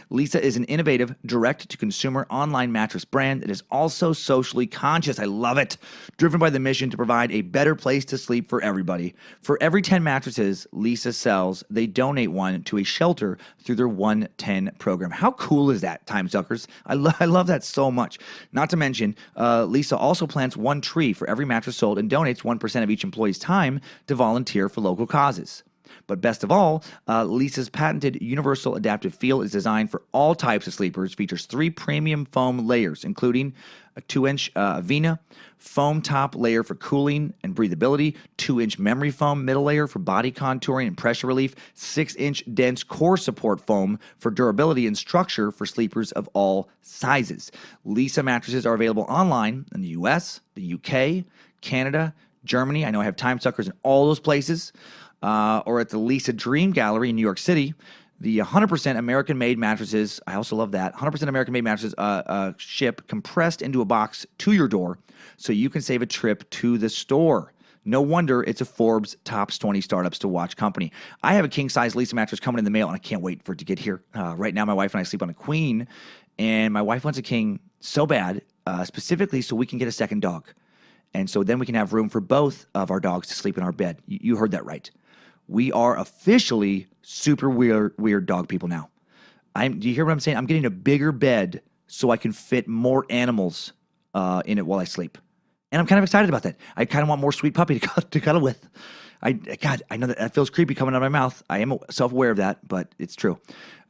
Lisa is an innovative, direct-to-consumer online mattress brand that is also socially conscious. I love it. Driven by the mission to provide a better place to sleep for everybody. For every 10 mattresses Lisa sells, they donate one to a shelter through their 110 program. How cool is that, Timesuckers? I love that so much. Not to mention, Lisa also plants one tree for every mattress sold and donates 1% of each employee's time to volunteer for local causes. But best of all, Lisa's patented universal adaptive feel is designed for all types of sleepers, features 3 premium foam layers, including a 2-inch Avena foam top layer for cooling and breathability, 2-inch memory foam middle layer for body contouring and pressure relief, 6-inch dense core support foam for durability and structure for sleepers of all sizes. Lisa mattresses are available online in the US, the UK, Canada, Germany. I know I have Timesuckers in all those places. Or at the Lisa Dream Gallery in New York City. The 100% American-made mattresses, I also love that, 100% American-made mattresses ship compressed into a box to your door so you can save a trip to the store. No wonder it's a Forbes Tops 20 Startups to Watch company. I have a king-size Lisa mattress coming in the mail, and I can't wait for it to get here. Right now, my wife and I sleep on a queen, and my wife wants a king so bad, specifically so we can get a second dog. And so then we can have room for both of our dogs to sleep in our bed. You heard that right. We are officially super weird dog people now. Do you hear what I'm saying? I'm getting a bigger bed so I can fit more animals in it while I sleep. And I'm kind of excited about that. I kind of want more sweet puppy to cuddle with. I know that feels creepy coming out of my mouth. I am self-aware of that, but it's true.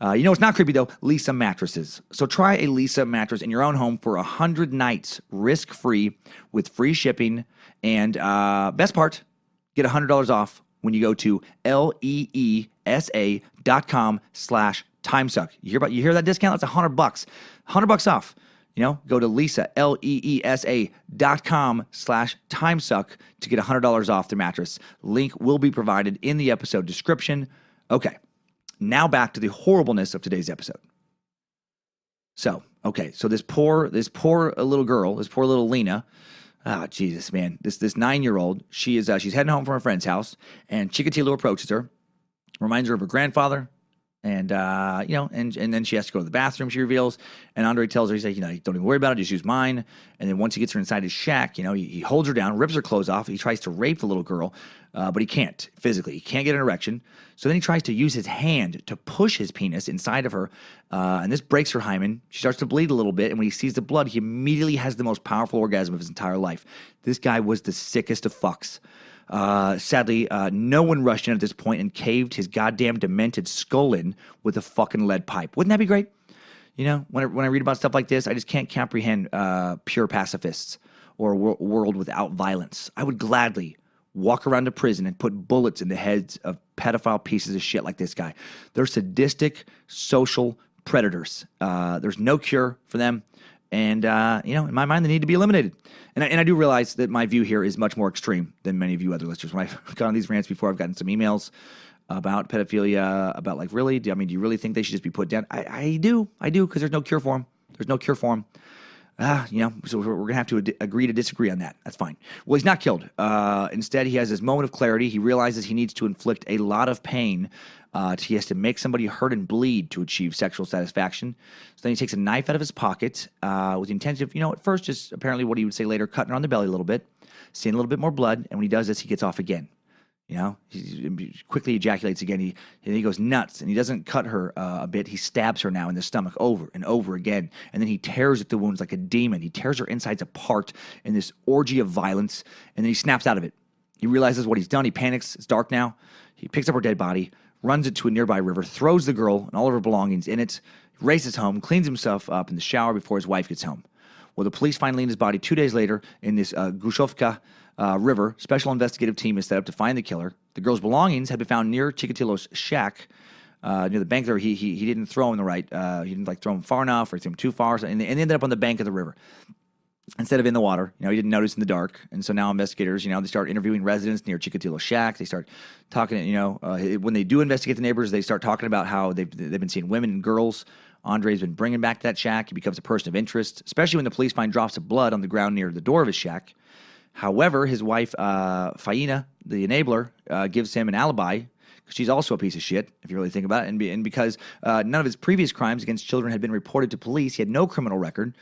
It's not creepy, though. Lisa mattresses. So try a Lisa mattress in your own home for 100 nights, risk-free, with free shipping. And best part, get $100 off when you go to leesa.com/timesuck. You hear that discount? That's $100. $100 off. Go to Lisa, leesa.com/timesuck to get $100 off their mattress. Link will be provided in the episode description. Okay, now back to the horribleness of today's episode. So this poor little girl, this poor little Lena. Oh, Jesus, man. This 9-year-old, she's heading home from her friend's house, and Chikatilo approaches her, reminds her of her grandfather, and then she has to go to the bathroom, she reveals, and Andrei tells her, he's like, don't even worry about it, just use mine. And then once he gets her inside his shack, he holds her down, rips her clothes off, he tries to rape the little girl, but he can't, physically. He can't get an erection. So then he tries to use his hand to push his penis inside of her, and this breaks her hymen. She starts to bleed a little bit, and when he sees the blood, he immediately has the most powerful orgasm of his entire life. This guy was the sickest of fucks. Sadly, no one rushed in at this point and caved his goddamn demented skull in with a fucking lead pipe. Wouldn't that be great? When I read about stuff like this, I just can't comprehend pure pacifists or a world without violence. I would gladly walk around a prison and put bullets in the heads of pedophile pieces of shit like this guy. They're sadistic social predators. There's no cure for them. And, in my mind, they need to be eliminated. And I do realize that my view here is much more extreme than many of you other listeners. When I've gone on these rants before, I've gotten some emails about pedophilia, about like, really? Do you really think they should just be put down? I do, because there's no cure for them. There's no cure for them. So we're going to have to agree to disagree on that. That's fine. Well, he's not killed. Instead, he has this moment of clarity. He realizes he needs to inflict a lot of pain. He has to make somebody hurt and bleed to achieve sexual satisfaction. So then he takes a knife out of his pocket with the intention of, at first, just apparently what he would say later, cutting her on the belly a little bit, seeing a little bit more blood. And when he does this, he gets off again. He quickly ejaculates again. He goes nuts, and he doesn't cut her a bit. He stabs her now in the stomach over and over again, and then he tears at the wounds like a demon. He tears her insides apart in this orgy of violence, and then he snaps out of it. He realizes what he's done. He panics. It's dark now. He picks up her dead body, runs it to a nearby river, throws the girl and all of her belongings in it, races home, cleans himself up in the shower before his wife gets home. Well, the police find Lena's body 2 days later in this Gushovka river. Special investigative team is set up to find the killer. The girl's belongings had been found near Chikatilo's shack, near the bank there. He didn't throw them he didn't throw them far enough or throw them too far, and they ended up on the bank of the river instead of in the water. He didn't notice in the dark, and so now investigators, they start interviewing residents near Chikatilo's shack. They start talking, when they do investigate the neighbors, they start talking about how they've been seeing women and girls. Andrei's been bringing back that shack. He becomes a person of interest, especially when the police find drops of blood on the ground near the door of his shack. However, his wife, Faina, the enabler, gives him an alibi because she's also a piece of shit, if you really think about it. And because none of his previous crimes against children had been reported to police, he had no criminal record,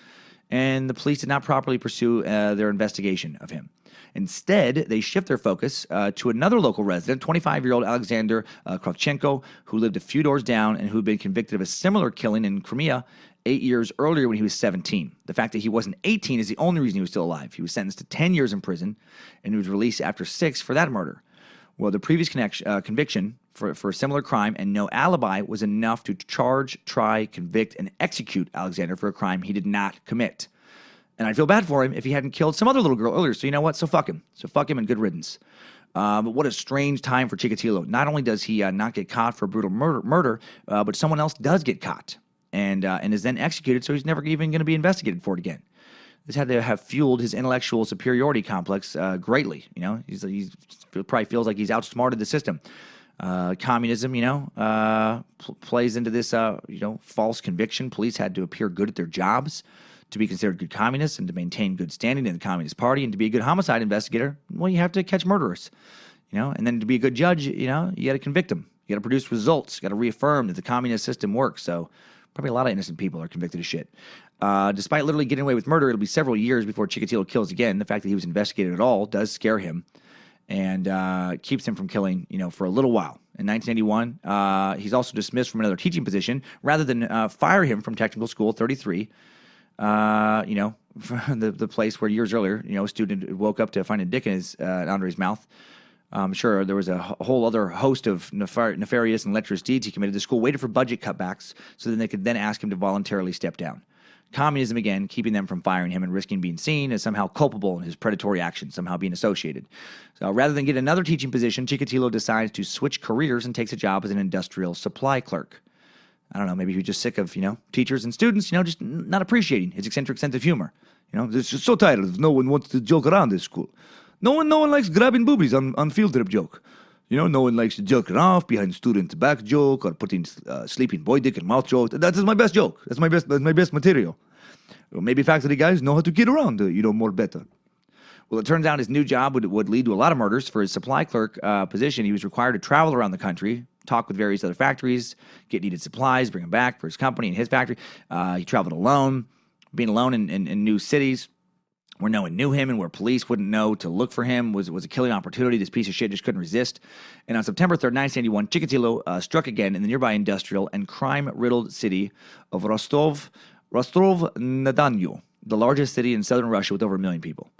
and the police did not properly pursue their investigation of him. Instead, they shift their focus to another local resident, 25-year-old Alexander Kravchenko, who lived a few doors down and who had been convicted of a similar killing in Crimea 8 years earlier when he was 17. The fact that he wasn't 18 is the only reason he was still alive. He was sentenced to 10 years in prison, and he was released after 6 for that murder. Well, the previous conviction for a similar crime and no alibi was enough to charge, try, convict, and execute Alexander for a crime he did not commit. And I'd feel bad for him if he hadn't killed some other little girl earlier. So you know what? So fuck him. And good riddance. But what a strange time for Chikatilo. Not only does he not get caught for brutal murder, but someone else does get caught and is then executed, so he's never even going to be investigated for it again. This had to have fueled his intellectual superiority complex greatly. He probably feels like he's outsmarted the system. Communism, plays into this, false conviction. Police had to appear good at their jobs to be considered good communists and to maintain good standing in the Communist Party, and to be a good homicide investigator, well, you have to catch murderers, and then to be a good judge, you got to convict them. You got to produce results. You got to reaffirm that the communist system works. So probably a lot of innocent people are convicted of shit. Despite literally getting away with murder, it'll be several years before Chikatilo kills again. The fact that he was investigated at all does scare him and keeps him from killing, for a little while. In 1981, he's also dismissed from another teaching position rather than fire him from technical school 33. The place where years earlier, a student woke up to find a dick in Andrei's mouth. I'm sure there was a whole other host of nefarious and lecherous deeds he committed. The school waited for budget cutbacks so then they could then ask him to voluntarily step down. Communism, again, keeping them from firing him and risking being seen as somehow culpable in his predatory actions, somehow being associated. So rather than get another teaching position, Chikatilo decides to switch careers and takes a job as an industrial supply clerk. I don't know, maybe he was just sick of, teachers and students, just not appreciating his eccentric sense of humor. It's just so tired. No one wants to joke around this school. No one likes grabbing boobies on field trip joke. No one likes to jerk it off behind student's back joke or putting sleeping boy dick in mouth joke. That is my best joke. That's my best material. Well, maybe faculty guys know how to kid around, more better. Well, it turns out his new job would lead to a lot of murders. For his supply clerk position, he was required to travel around the country, talk with various other factories, get needed supplies, bring them back for his company and his factory. He traveled alone, being alone in new cities where no one knew him and where police wouldn't know to look for him was a killing opportunity. This piece of shit just couldn't resist. And on September 3rd, 1981, Chikatilo struck again in the nearby industrial and crime-riddled city of Rostov-na-Don, the largest city in southern Russia with over 1 million people.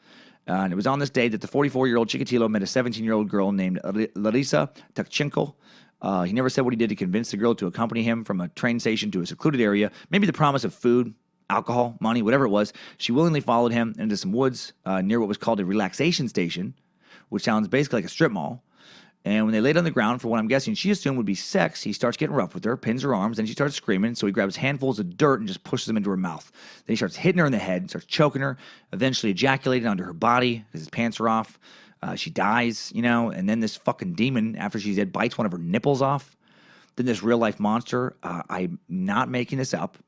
And it was on this day that the 44-year-old Chikatilo met a 17-year-old girl named Larisa Takchenko. He never said what he did to convince the girl to accompany him from a train station to a secluded area. Maybe the promise of food. alcohol, money, whatever it was. She willingly followed him into some woods near what was called a relaxation station, which sounds basically like a strip mall. And when they laid on the ground for what I'm guessing she assumed would be sex, he starts getting rough with her, pins her arms, then she starts screaming, so he grabs handfuls of dirt and just pushes them into her mouth. Then he starts hitting her in the head, starts choking her, eventually ejaculating onto her body because his pants are off. She dies, and then this fucking demon, after she's dead, bites one of her nipples off. Then this real-life monster, I'm not making this up,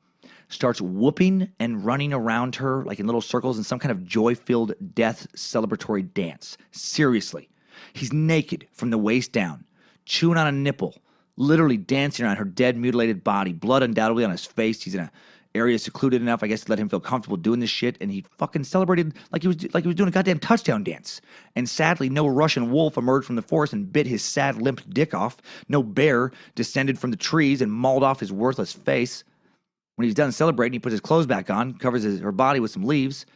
starts whooping and running around her like in little circles in some kind of joy-filled death celebratory dance. Seriously. He's naked from the waist down, chewing on a nipple, literally dancing around her dead, mutilated body, blood undoubtedly on his face. He's in an area secluded enough, I guess, to let him feel comfortable doing this shit, and he fucking celebrated like he was doing a goddamn touchdown dance. And sadly, no Russian wolf emerged from the forest and bit his sad, limp dick off. No bear descended from the trees and mauled off his worthless face. When he's done celebrating, he puts his clothes back on, covers her body with some leaves,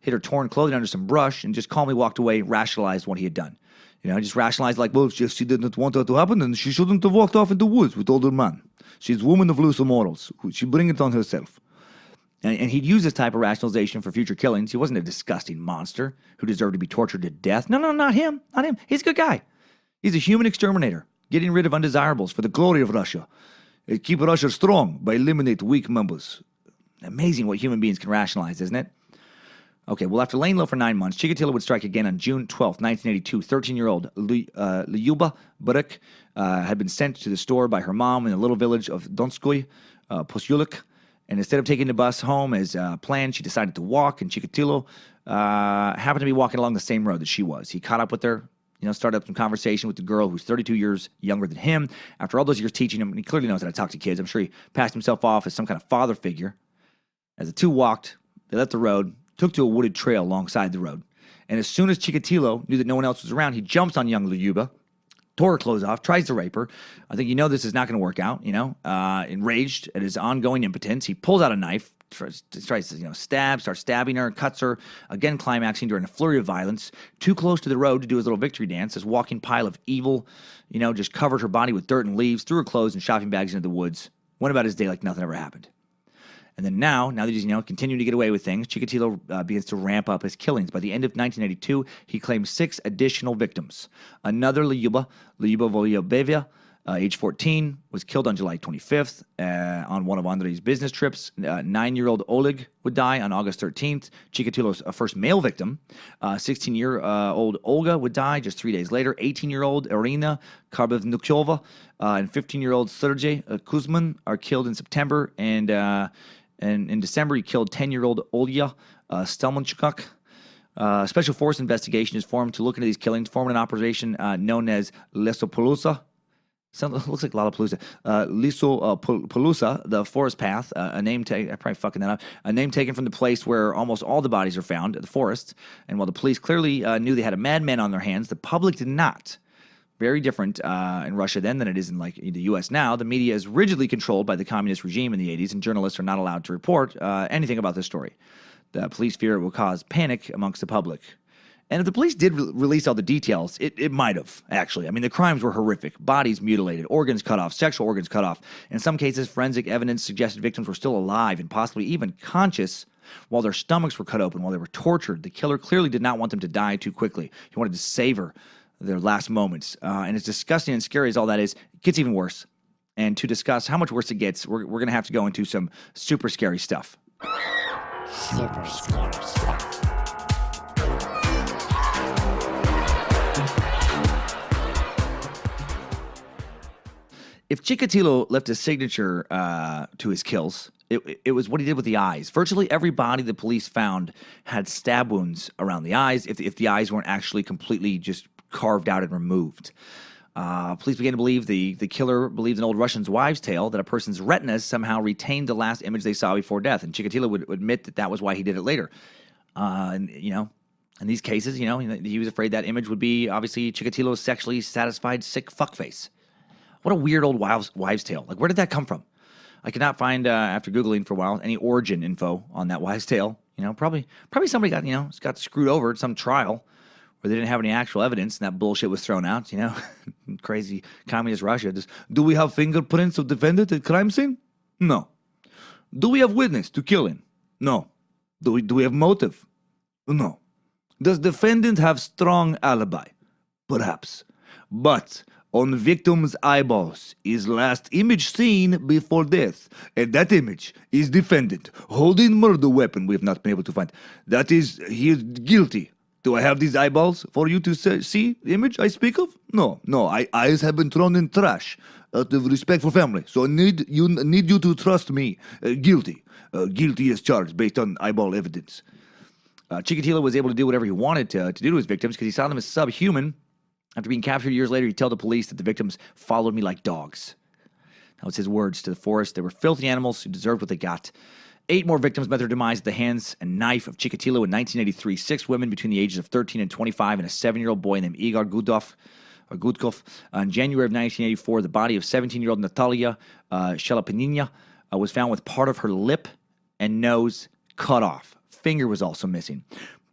hid her torn clothing under some brush, and just calmly walked away, rationalized what he had done. Just rationalized like, well, if she didn't want that to happen, then she shouldn't have walked off in the woods with older man. She's a woman of loose morals. She bring it on herself. And he'd use this type of rationalization for future killings. He wasn't a disgusting monster who deserved to be tortured to death. No, not him. Not him. He's a good guy. He's a human exterminator, getting rid of undesirables for the glory of Russia. Keep Russia strong by eliminate weak members. Amazing what human beings can rationalize, isn't it? Okay, well, after laying low for 9 months, Chikatilo would strike again on June 12th, 1982. 13-year-old Lyuba Burek had been sent to the store by her mom in the little village of Donskoy, Posyulek. And instead of taking the bus home as planned, she decided to walk, and Chikatilo happened to be walking along the same road that she was. He caught up with her, started up some conversation with the girl who's 32 years younger than him. After all those years teaching him, and he clearly knows how to talk to kids, I'm sure he passed himself off as some kind of father figure. As the two walked, they left the road, took to a wooded trail alongside the road. And as soon as Chikatilo knew that no one else was around, he jumps on young Lyuba, tore her clothes off, tries to rape her. I think this is not going to work out, Enraged at his ongoing impotence, he pulls out a knife, tries to, starts stabbing her, cuts her, again climaxing during a flurry of violence, too close to the road to do his little victory dance. This walking pile of evil, just covered her body with dirt and leaves, threw her clothes and shopping bags into the woods, went about his day like nothing ever happened. And then now that he's, continuing to get away with things, Chikatilo begins to ramp up his killings. By the end of 1982, he claimed 6 additional victims. Another Lyuba Volyabevia, age 14, was killed on July 25th on one of Andrei's business trips. 9-year-old Oleg would die on August 13th. Chikatilo's first male victim, 16-year-old Olga, would die just 3 days later. 18-year-old Irina Karbevnukyova and 15-year-old Sergei Kuzmin are killed in September. And in December, he killed 10-year-old Olya Stelmanchuk. A special force investigation is formed to look into these killings, forming an operation known as Lesopolusa. Looks like Lollapalooza. Lisopolusa, the forest path, I'm probably fucking that up, a name taken from the place where almost all the bodies are found, the forest. And while the police clearly knew they had a madman on their hands, the public did not. Very different in Russia then than it is in the U.S. now. The media is rigidly controlled by the communist regime in the 80s, and journalists are not allowed to report anything about this story. The police fear it will cause panic amongst the public. And if the police did release all the details, it might have, actually. I mean, the crimes were horrific. Bodies mutilated, organs cut off, sexual organs cut off. In some cases, forensic evidence suggested victims were still alive and possibly even conscious while their stomachs were cut open, while they were tortured. The killer clearly did not want them to die too quickly. He wanted to savor their last moments. And as disgusting and scary as all that is, it gets even worse. And to discuss how much worse it gets, we're going to have to go into some super scary stuff. Super scary stuff. If Chikatilo left a signature to his kills, it was what he did with the eyes. Virtually every body the police found had stab wounds around the eyes if the eyes weren't actually completely just carved out and removed. Police began to believe the killer believed an old Russian's wives' tale that a person's retinas somehow retained the last image they saw before death, and Chikatilo would admit that was why he did it later. In these cases, he was afraid that image would be obviously Chikatilo's sexually satisfied sick fuckface. What a weird old wives' tale. Like, where did that come from? I could not find, after Googling for a while, any origin info on that wives' tale. Probably somebody got screwed over at some trial where they didn't have any actual evidence and that bullshit was thrown out, Crazy communist Russia. Do we have fingerprints of defendant at crime scene? No. Do we have witness to killing? No. Do we have motive? No. Does defendant have strong alibi? Perhaps. But on victim's eyeballs is last image seen before death. And that image is defendant holding murder weapon we have not been able to find. That is, he is guilty. Do I have these eyeballs for you to see the image I speak of? No. Eyes have been thrown in trash out of respect for family. So I need you to trust me. Guilty. Guilty as charged based on eyeball evidence. Chikatilo was able to do whatever he wanted to do to his victims because he saw them as subhuman. After being captured years later, he told the police that the victims followed me like dogs. That was his words to the forest. They were filthy animals who deserved what they got. 8 more victims met their demise at the hands and knife of Chikatilo in 1983. 6 women between the ages of 13 and 25 and a 7-year-old boy named Igor Gudkov. In January of 1984, the body of 17-year-old Natalia Shalapanina was found with part of her lip and nose cut off. Finger was also missing.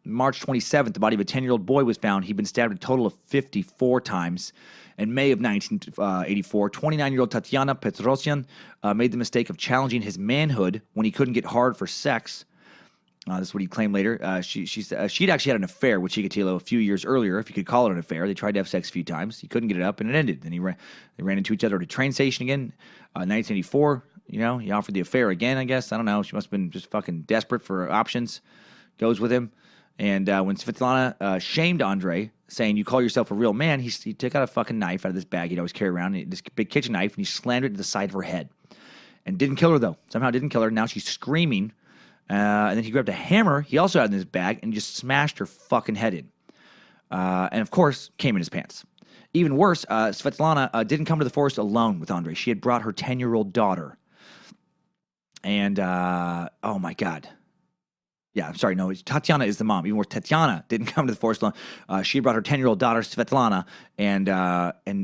March 27th, the body of a 10-year-old boy was found. He'd been stabbed a total of 54 times. In May of 1984, 29-year-old Tatiana Petrosyan made the mistake of challenging his manhood when he couldn't get hard for sex. This is what he claimed later. She'd actually had an affair with Chikatilo a few years earlier, if you could call it an affair. They tried to have sex a few times. He couldn't get it up, and it ended. Then they ran into each other at a train station again. 1984, he offered the affair again, I guess. I don't know. She must have been just fucking desperate for options. Goes with him. And when Svetlana shamed Andrei, saying, "You call yourself a real man," he took out a fucking knife out of this bag he'd always carry around, this big kitchen knife, and he slammed it to the side of her head. And didn't kill her, though. Somehow didn't kill her. Now she's screaming. And then he grabbed a hammer he also had in his bag and just smashed her fucking head in. And, of course, came in his pants. Even worse, Svetlana didn't come to the forest alone with Andrei. She had brought her 10-year-old daughter. And, oh, my God. Yeah, I'm sorry. No, Tatiana is the mom. Even worse, Tatiana didn't come to the forest alone. She brought her 10-year-old daughter, Svetlana, and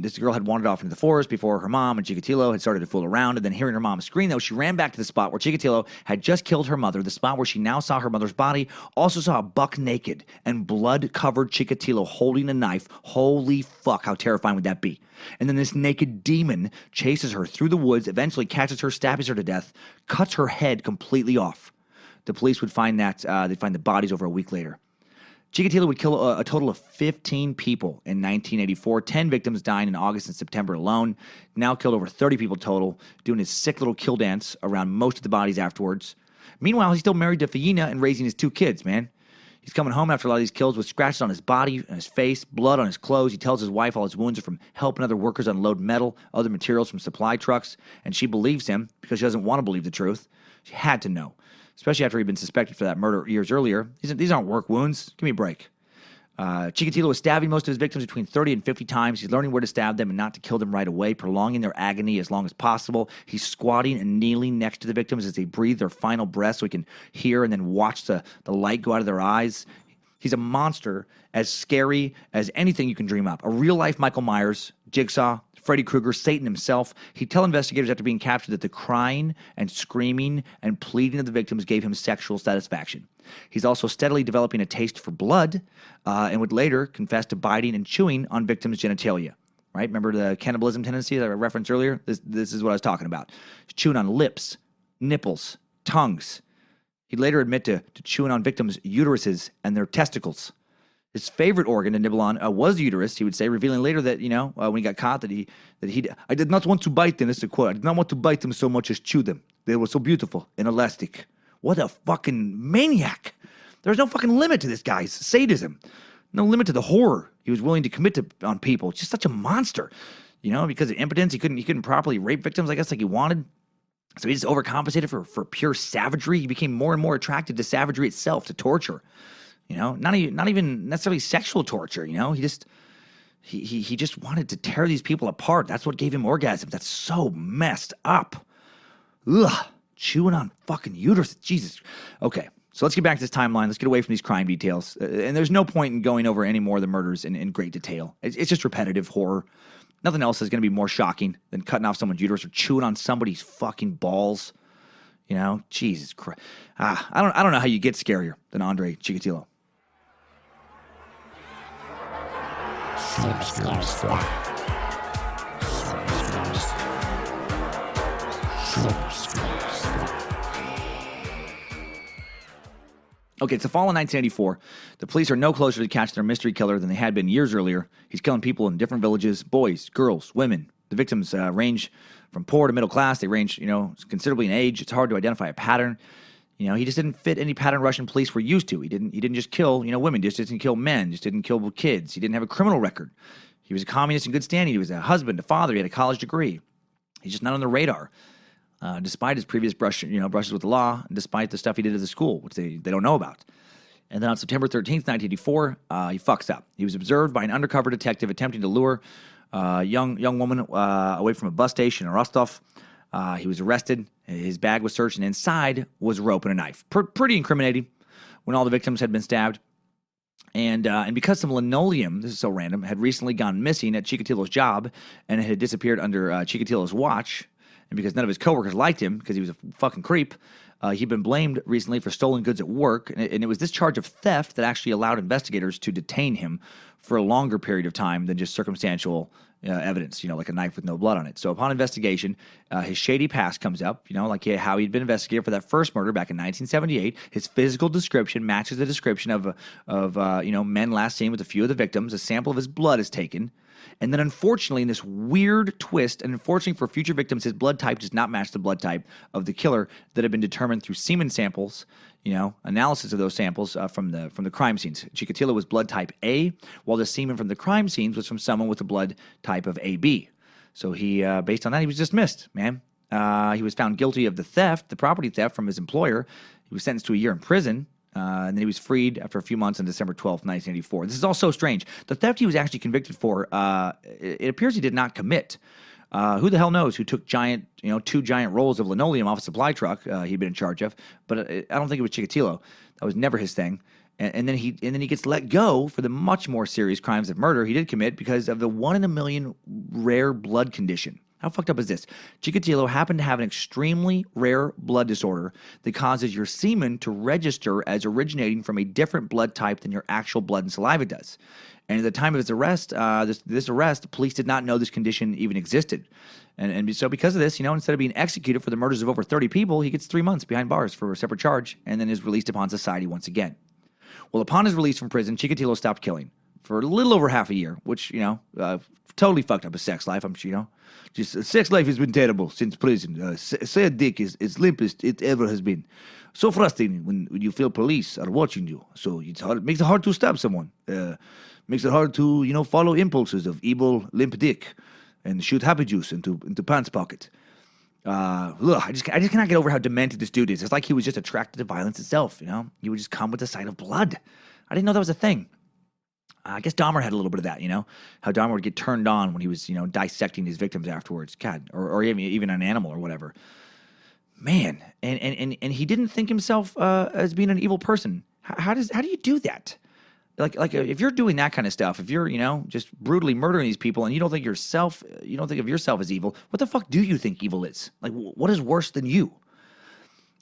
this girl had wandered off into the forest before her mom and Chikatilo had started to fool around. And then hearing her mom scream, though, she ran back to the spot where Chikatilo had just killed her mother, the spot where she now saw her mother's body, also saw a buck naked and blood-covered Chikatilo holding a knife. Holy fuck, how terrifying would that be? And then this naked demon chases her through the woods, eventually catches her, stabs her to death, cuts her head completely off. The police would find they'd find the bodies over a week later. Chikatilo would kill a total of 15 people in 1984. 10 victims dying in August and September alone. Now killed over 30 people total, doing his sick little kill dance around most of the bodies afterwards. Meanwhile, he's still married to Fayina and raising his 2 kids, man. He's coming home after a lot of these kills with scratches on his body and his face, blood on his clothes. He tells his wife all his wounds are from helping other workers unload metal, other materials from supply trucks, and she believes him because she doesn't want to believe the truth. She had to know. Especially after he'd been suspected for that murder years earlier. These aren't work wounds. Give me a break. Chikatilo was stabbing most of his victims between 30 and 50 times. He's learning where to stab them and not to kill them right away, prolonging their agony as long as possible. He's squatting and kneeling next to the victims as they breathe their final breath so he can hear and then watch the light go out of their eyes. He's a monster as scary as anything you can dream up. A real-life Michael Myers, Jigsaw, Freddy Krueger, Satan himself. He'd tell investigators after being captured that the crying and screaming and pleading of the victims gave him sexual satisfaction. He's also steadily developing a taste for blood and would later confess to biting and chewing on victims' genitalia. Right? Remember the cannibalism tendency that I referenced earlier? This is what I was talking about. He's chewing on lips, nipples, tongues. He'd later admit to chewing on victims' uteruses and their testicles. His favorite organ to nibble on was the uterus, he would say, revealing later that, when he got caught, I did not want to bite them. This is a quote. I did not want to bite them so much as chew them. They were so beautiful and elastic. What a fucking maniac. There's no fucking limit to this guy's sadism. No limit to the horror he was willing to commit on people. Just such a monster. Because of impotence, he couldn't properly rape victims, I guess, like he wanted. So he just overcompensated for pure savagery. He became more and more attracted to savagery itself, to torture. Not even necessarily sexual torture. He just wanted to tear these people apart. That's what gave him orgasms. That's so messed up. Ugh, chewing on fucking uterus. Jesus. Okay, so let's get back to this timeline. Let's get away from these crime details. And there's no point in going over any more of the murders in great detail. It's just repetitive horror. Nothing else is going to be more shocking than cutting off someone's uterus or chewing on somebody's fucking balls. Jesus Christ. I don't know how you get scarier than Andrei Chikatilo. Super Scary Squad. Super Scary Squad. Okay, it's the fall of 1984. The police are no closer to catch their mystery killer than they had been years earlier. He's killing people in different villages, boys, girls, women. The victims range from poor to middle class. They range, considerably in age. It's hard to identify a pattern. He just didn't fit any pattern Russian police were used to. He didn't just kill, women, just didn't kill men, just didn't kill kids. He didn't have a criminal record. He was a communist in good standing. He was a husband, a father. He had a college degree. He's just not on the radar, despite his previous brushes with the law, and despite the stuff he did at the school, which they don't know about. And then on September 13th, 1984, he fucks up. He was observed by an undercover detective attempting to lure a young woman away from a bus station in Rostov. He was arrested. His bag was searched, and inside was a rope and a knife. Pretty incriminating when all the victims had been stabbed. And because some linoleum, this is so random, had recently gone missing at Chikatilo's job, and it had disappeared under Chikatilo's watch, and because none of his coworkers liked him because he was a fucking creep, he'd been blamed recently for stolen goods at work, and it was this charge of theft that actually allowed investigators to detain him for a longer period of time than just circumstantial evidence, like a knife with no blood on it. So upon investigation, his shady past comes up, like how he'd been investigated for that first murder back in 1978. His physical description matches the description of men last seen with a few of the victims. A sample of his blood is taken. And then unfortunately, in this weird twist, and unfortunately for future victims, his blood type does not match the blood type of the killer that had been determined through semen samples, analysis of those samples from the crime scenes. Chikatilo was blood type A, while the semen from the crime scenes was from someone with the blood type of AB. So he, based on that, he was dismissed, man. He was found guilty of the property theft from his employer. He was sentenced to a year in prison. And then he was freed after a few months on December 12th, 1984. This is all so strange. The theft he was actually convicted for, it appears he did not commit. Who the hell knows who took two giant rolls of linoleum off a supply truck he'd been in charge of? But I don't think it was Chikatilo. That was never his thing. And then he gets let go for the much more serious crimes of murder he did commit because of the 1 in a million rare blood condition. How fucked up is this? Chikatilo happened to have an extremely rare blood disorder that causes your semen to register as originating from a different blood type than your actual blood and saliva does. And at the time of his arrest, this arrest, the police did not know this condition even existed. And so because of this, instead of being executed for the murders of over 30 people, he gets 3 months behind bars for a separate charge and then is released upon society once again. Well, upon his release from prison, Chikatilo stopped killing for a little over half a year, which, totally fucked up his sex life, Just sex life has been terrible since prison. Said dick is limpest it ever has been. So frustrating when you feel police are watching you. So it makes it hard to stab someone. Makes it hard to, follow impulses of evil limp dick and shoot happy juice into pants pocket. I just cannot get over how demented this dude is. It's like he was just attracted to violence itself, He would just come with the sight of blood. I didn't know that was a thing. I guess Dahmer had a little bit of that, how Dahmer would get turned on when he was, dissecting his victims afterwards. God, or even an animal or whatever. Man, and he didn't think himself as being an evil person. How do you do that? Like if you're doing that kind of stuff, if you're, just brutally murdering these people and you don't think of yourself as evil, what the fuck do you think evil is? Like, what is worse than you?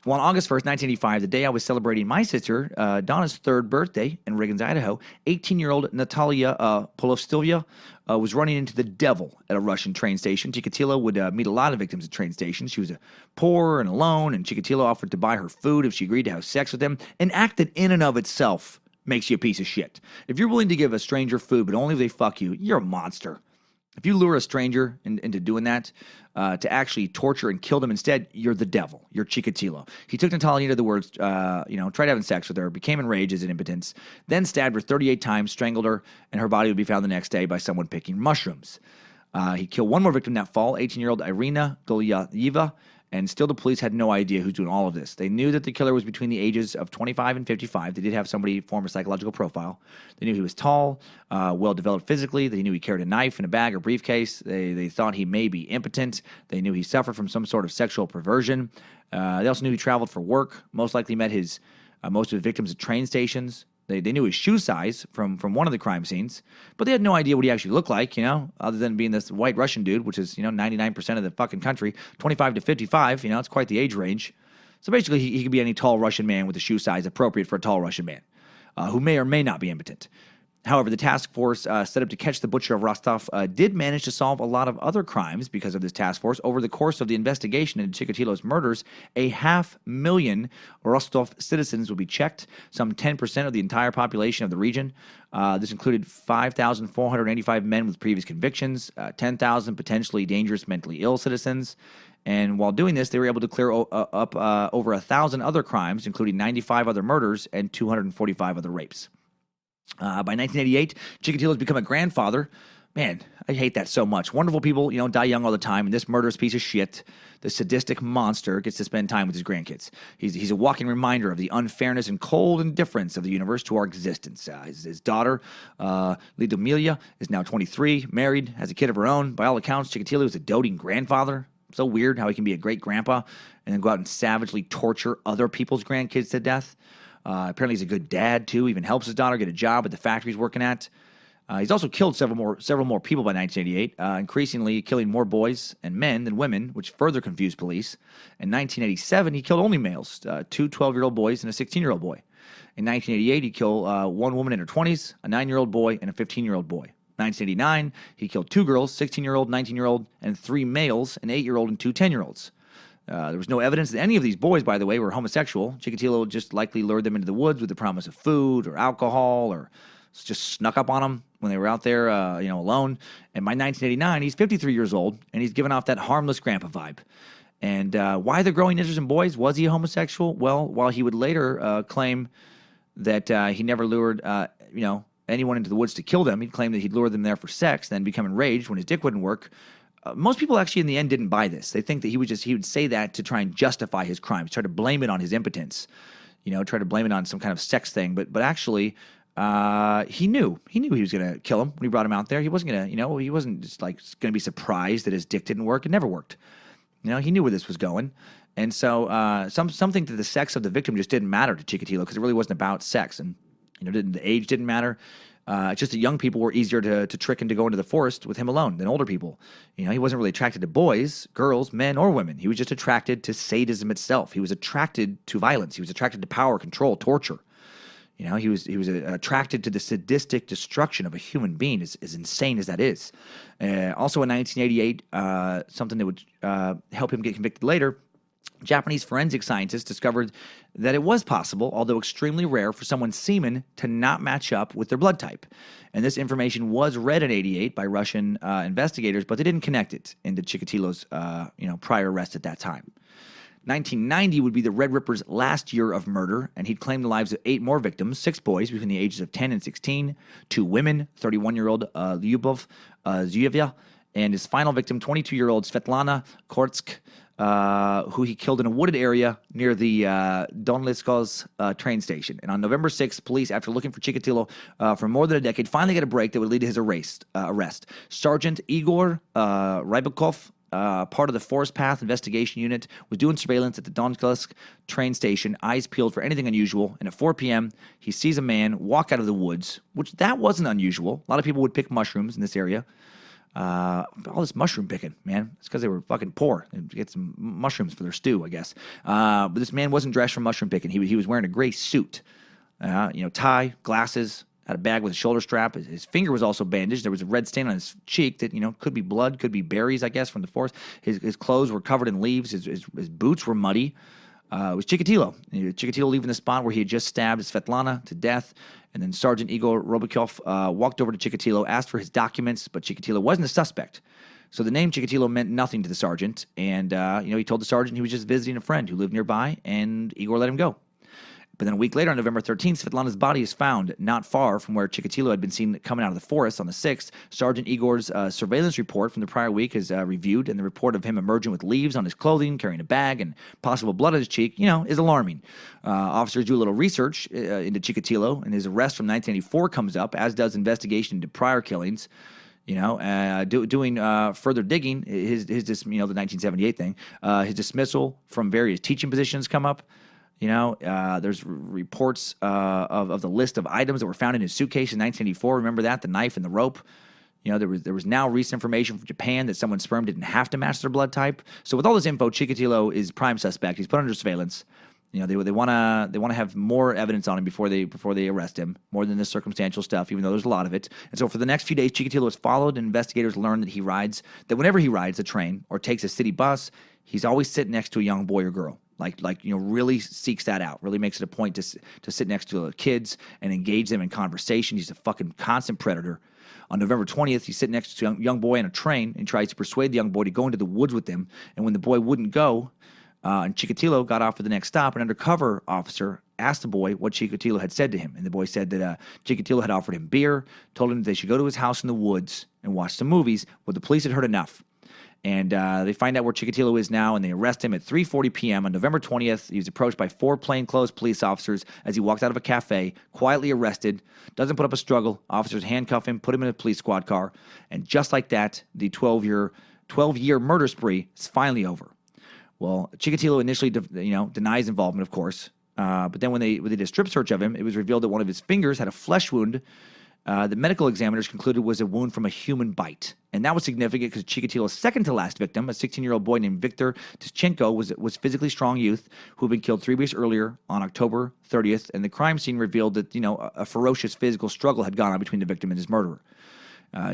Well, on August 1st, 1985, the day I was celebrating my sister, Donna's third birthday in Riggins, Idaho, 18-year-old Natalia Polovstilya was running into the devil at a Russian train station. Chikatilo would meet a lot of victims at train stations. She was poor and alone, and Chikatilo offered to buy her food if she agreed to have sex with him, an act that in and of itself makes you a piece of shit. If you're willing to give a stranger food, but only if they fuck you, you're a monster. If you lure a stranger into doing that, to actually torture and kill them instead, you're the devil. You're Chikatilo. He took Natalia to the words, tried having sex with her, became enraged as an impotence, then stabbed her 38 times, strangled her, and her body would be found the next day by someone picking mushrooms. He killed one more victim that fall, 18-year-old Irina Dolyaeva, and still the police had no idea who's doing all of this. They knew that the killer was between the ages of 25 and 55. They did have somebody form a psychological profile. They knew he was tall, well-developed physically. They knew he carried a knife in a bag or briefcase. They thought he may be impotent. They knew he suffered from some sort of sexual perversion. They also knew he traveled for work, most likely met most of his victims at train stations. They knew his shoe size from one of the crime scenes, but they had no idea what he actually looked like, other than being this white Russian dude, which is, 99% of the fucking country, 25 to 55, it's quite the age range. So basically, he could be any tall Russian man with a shoe size appropriate for a tall Russian man, who may or may not be impotent. However, the task force set up to catch the butcher of Rostov did manage to solve a lot of other crimes because of this task force. Over the course of the investigation into Chikatilo's murders, 500,000 Rostov citizens would be checked, some 10% of the entire population of the region. This included 5,485 men with previous convictions, 10,000 potentially dangerous mentally ill citizens. And while doing this, they were able to clear up over 1,000 other crimes, including 95 other murders and 245 other rapes. By 1988, Chikatilo has become a grandfather. Man, I hate that so much. Wonderful people, die young all the time, and this murderous piece of shit, the sadistic monster, gets to spend time with his grandkids. He's a walking reminder of the unfairness and cold indifference of the universe to our existence. His daughter, Lidomilia, is now 23, married, has a kid of her own. By all accounts, Chikatilo is a doting grandfather. So weird how he can be a great grandpa and then go out and savagely torture other people's grandkids to death. Apparently he's a good dad, too. Even helps his daughter get a job at the factory he's working at. He's also killed several more people by 1988, increasingly killing more boys and men than women, which further confused police. In 1987, he killed only males, two 12-year-old boys and a 16-year-old boy. In 1988, he killed one woman in her 20s, a 9-year-old boy, and a 15-year-old boy. 1989, he killed two girls, 16-year-old, 19-year-old, and three males, an 8-year-old and two 10-year-olds. There was no evidence that any of these boys, by the way, were homosexual. Chikatilo just likely lured them into the woods with the promise of food or alcohol, or just snuck up on them when they were out there, alone. And by 1989, he's 53 years old, and he's given off that harmless grandpa vibe. And why the growing interest in boys? Was he a homosexual? Well, while he would later claim that he never lured, anyone into the woods to kill them, he'd claim that he'd lure them there for sex, then become enraged when his dick wouldn't work. Most people actually in the end didn't buy this. They think that he would say that to try and justify his crimes, try to blame it on his impotence, try to blame it on some kind of sex thing. But actually, he knew he was going to kill him when he brought him out there. He wasn't going to, he wasn't just like going to be surprised that his dick didn't work. It never worked. He knew where this was going. And so something that the sex of the victim just didn't matter to Chikatilo because it really wasn't about sex. And, the age didn't matter. It's just that young people were easier to trick into going to the forest with him alone than older people. He wasn't really attracted to boys, girls, men, or women. He was just attracted to sadism itself. He was attracted to violence. He was attracted to power, control, torture. He was attracted to the sadistic destruction of a human being, as insane as that is. Also in 1988, something that would help him get convicted later, Japanese forensic scientists discovered that it was possible, although extremely rare, for someone's semen to not match up with their blood type. And this information was read in 88 by Russian investigators, but they didn't connect it into Chikatilo's prior arrest at that time. 1990 would be the Red Ripper's last year of murder, and he'd claimed the lives of 8 more victims, 6 boys between the ages of 10 and 16, 2 women, 31-year-old Lyubov Zuyevya, and his final victim, 22-year-old Svetlana Kortsk, who he killed in a wooded area near the Donlitsko's train station. And on November 6th, police, after looking for Chikatilo for more than a decade, finally get a break that would lead to his arrest. Sergeant Igor Rybakov, part of the Forest Path Investigation Unit, was doing surveillance at the Donetsk train station, eyes peeled for anything unusual, and at 4 p.m., he sees a man walk out of the woods, which that wasn't unusual. A lot of people would pick mushrooms in this area. All this mushroom picking, man. It's because they were fucking poor. They'd get some mushrooms for their stew, I guess. But this man wasn't dressed for mushroom picking. He was wearing a gray suit, tie, glasses, had a bag with a shoulder strap. His finger was also bandaged. There was a red stain on his cheek that, could be blood, could be berries, I guess, from the forest. His clothes were covered in leaves. His boots were muddy. It was Chikatilo. Chikatilo leaving the spot where he had just stabbed Svetlana to death. And then Sergeant Igor Robakov walked over to Chikatilo, asked for his documents, but Chikatilo wasn't a suspect. So the name Chikatilo meant nothing to the sergeant. And, he told the sergeant he was just visiting a friend who lived nearby, and Igor let him go. But then a week later, on November 13th, Svetlana's body is found not far from where Chikatilo had been seen coming out of the forest on the 6th. Sergeant Igor's surveillance report from the prior week is reviewed, and the report of him emerging with leaves on his clothing, carrying a bag, and possible blood on his cheek, is alarming. Officers do a little research into Chikatilo, and his arrest from 1984 comes up, as does investigation into prior killings. Doing further digging, his the 1978 thing, his dismissal from various teaching positions come up. There's reports of the list of items that were found in his suitcase in 1984. Remember that? The knife and the rope. There was now recent information from Japan that someone's sperm didn't have to match their blood type. So with all this info, Chikatilo is prime suspect. He's put under surveillance. They want to have more evidence on him before they arrest him, more than this circumstantial stuff, even though there's a lot of it. And so for the next few days, Chikatilo is followed, and investigators learn that whenever he rides a train or takes a city bus, he's always sitting next to a young boy or girl. Really seeks that out, really makes it a point to sit next to the kids and engage them in conversation. He's a fucking constant predator. On November 20th, he's sitting next to a young boy on a train and tries to persuade the young boy to go into the woods with him. And when the boy wouldn't go, and Chikatilo got off for the next stop, an undercover officer asked the boy what Chikatilo had said to him. And the boy said that Chikatilo had offered him beer, told him they should go to his house in the woods and watch some movies, but the police had heard enough. And they find out where Chikatilo is now, and they arrest him at 3:40 p.m. on November 20th. He was approached by 4 plainclothes police officers as he walks out of a cafe, quietly arrested, doesn't put up a struggle. Officers handcuff him, put him in a police squad car, and just like that, the 12-year murder spree is finally over. Well, Chikatilo initially denies involvement, of course, but then when they did a strip search of him, it was revealed that one of his fingers had a flesh wound. The medical examiners concluded was a wound from a human bite. And that was significant because Chikatilo's second-to-last victim, a 16-year-old boy named Viktor Tischenko, was physically strong youth who had been killed 3 weeks earlier on October 30th, and the crime scene revealed that, a ferocious physical struggle had gone on between the victim and his murderer.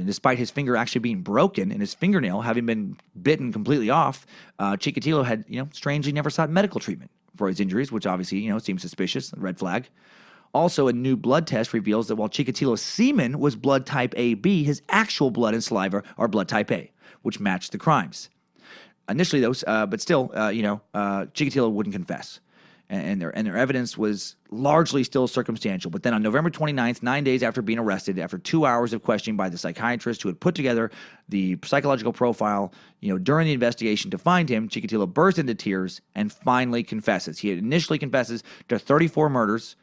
Despite his finger actually being broken and his fingernail having been bitten completely off, Chikatilo had, strangely never sought medical treatment for his injuries, which obviously, seems suspicious, red flag. Also, a new blood test reveals that while Chikatilo's semen was blood type AB, his actual blood and saliva are blood type A, which matched the crimes. Initially, but still, Chikatilo wouldn't confess. And their evidence was largely still circumstantial. But then on November 29th, 9 days after being arrested, after 2 hours of questioning by the psychiatrist who had put together the psychological profile, during the investigation to find him, Chikatilo burst into tears and finally confesses. He initially confesses to 34 murders,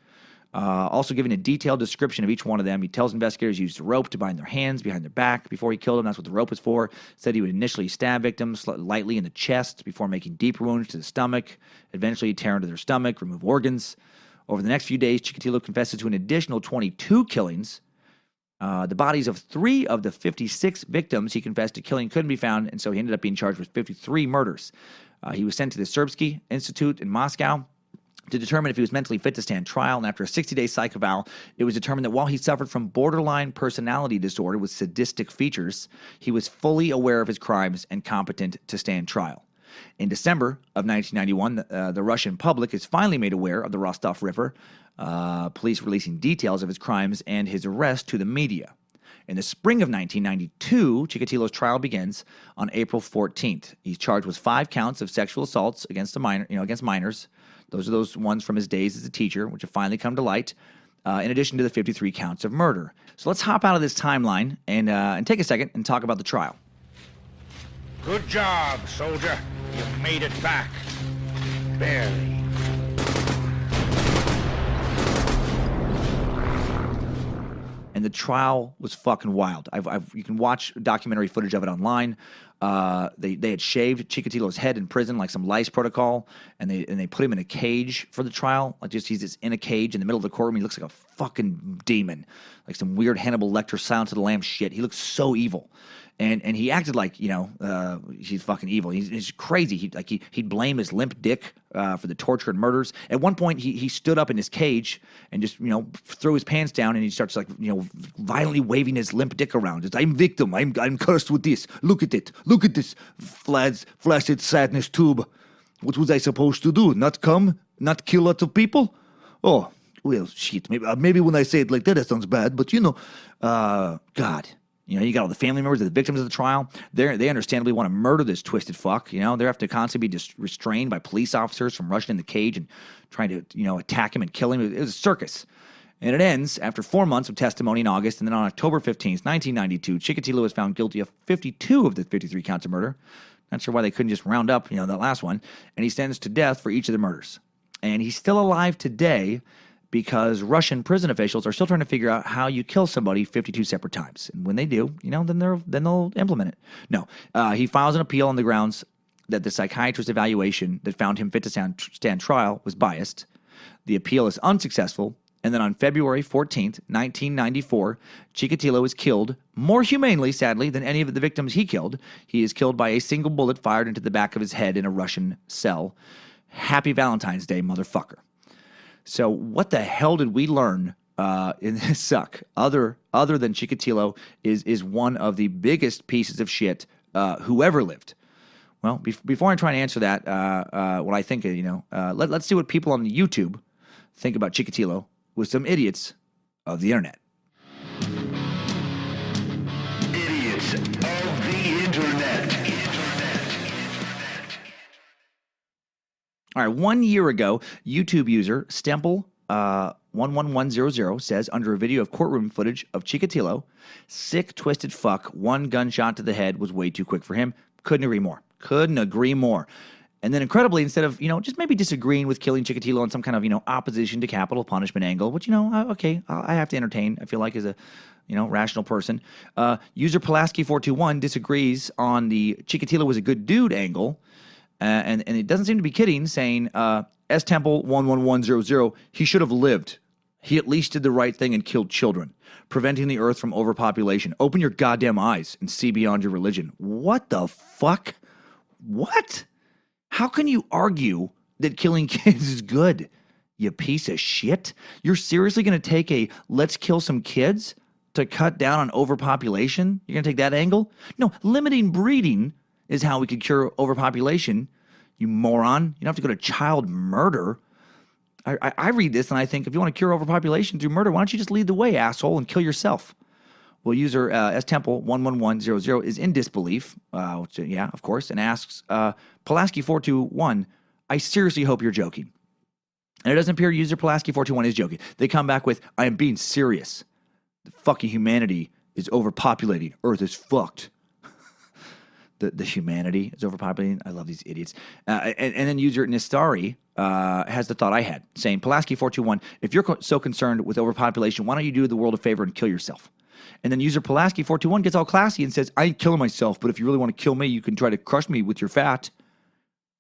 also giving a detailed description of each one of them. He tells investigators he used a rope to bind their hands behind their back before he killed them. That's what the rope was for. Said he would initially stab victims lightly in the chest before making deep wounds to the stomach. Eventually tear into their stomach, remove organs. Over the next few days, Chikatilo confesses to an additional 22 killings. The bodies of 3 of the 56 victims he confessed to killing couldn't be found, and so he ended up being charged with 53 murders. He was sent to the Serbsky Institute in Moscow to determine if he was mentally fit to stand trial, and after a 60-day psych eval, it was determined that while he suffered from borderline personality disorder with sadistic features, he was fully aware of his crimes and competent to stand trial. In December of 1991, the Russian public is finally made aware of the Rostov Ripper, police releasing details of his crimes and his arrest to the media. In the spring of 1992, Chikatilo's trial begins on April 14th. He's charged with 5 counts of sexual assaults against against minors. Those are those ones from his days as a teacher, which have finally come to light, in addition to the 53 counts of murder. So let's hop out of this timeline and take a second and talk about the trial. Good job, soldier. You made it back. Barely. And the trial was fucking wild. You can watch documentary footage of it online. They had shaved Chikatilo's head in prison like some lice protocol, and they put him in a cage for the trial. He's just in a cage in the middle of the courtroom. He looks like a fucking demon, like some weird Hannibal Lecter Silence of the Lambs shit. He looks so evil. And he acted like, he's fucking evil. He's crazy. He'd blame his limp dick for the torture and murders. At one point, he stood up in his cage and just, threw his pants down, and he starts violently waving his limp dick around. It's, I'm victim. I'm cursed with this. Look at it. Look at this flaccid sadness tube. What was I supposed to do? Not come? Not kill lots of people? Oh, well, shit. Maybe when I say it like that sounds bad. But God. You got all the family members of the victims of the trial. They understandably want to murder this twisted fuck. They have to constantly be restrained by police officers from rushing in the cage and trying to, attack him and kill him. It was a circus. And it ends after 4 months of testimony in August. And then on October 15th, 1992, Chikatilo was found guilty of 52 of the 53 counts of murder. Not sure why they couldn't just round up, that last one. And he stands to death for each of the murders. And he's still alive today because Russian prison officials are still trying to figure out how you kill somebody 52 separate times. And when they do, then they'll implement it. No, he files an appeal on the grounds that the psychiatrist's evaluation that found him fit to stand trial was biased. The appeal is unsuccessful, and then on February 14th, 1994, Chikatilo is killed more humanely, sadly, than any of the victims he killed. He is killed by a single bullet fired into the back of his head in a Russian cell. Happy Valentine's Day, motherfucker. So what the hell did we learn in this suck? Other than Chikatilo is one of the biggest pieces of shit who ever lived. Well, before I try and answer that, what I think, let's see what people on the YouTube think about Chikatilo with some idiots of the internet. Idiots of the internet. All right, 1 year ago, YouTube user Stemple11100 says under a video of courtroom footage of Chikatilo, sick, twisted fuck, one gunshot to the head was way too quick for him. Couldn't agree more. Couldn't agree more. And then incredibly, instead of, just maybe disagreeing with killing Chikatilo on some kind of, opposition to capital punishment angle, which, okay, I have to entertain, I feel like as a, rational person. User Pulaski421 disagrees on the Chikatilo was a good dude angle. And it doesn't seem to be kidding, saying, S. Temple 11100, he should have lived. He at least did the right thing and killed children, preventing the earth from overpopulation. Open your goddamn eyes and see beyond your religion. What the fuck? What? How can you argue that killing kids is good? You piece of shit. You're seriously going to take a let's kill some kids to cut down on overpopulation? You're going to take that angle? No, limiting breeding is how we could cure overpopulation. You moron. You don't have to go to child murder. I read this and I think if you want to cure overpopulation through murder, why don't you just lead the way, asshole, and kill yourself? Well, user S. Temple 11100 is in disbelief, yeah, of course, and asks Pulaski 421, I seriously hope you're joking. And it doesn't appear user Pulaski 421 is joking. They come back with, I am being serious. The fucking humanity is overpopulating. Earth is fucked. The humanity is overpopulating. I love these idiots. And then user Nistari has the thought I had, saying, Pulaski 421, if you're so concerned with overpopulation, why don't you do the world a favor and kill yourself? And then user Pulaski 421 gets all classy and says, I ain't killing myself, but if you really want to kill me, you can try to crush me with your fat.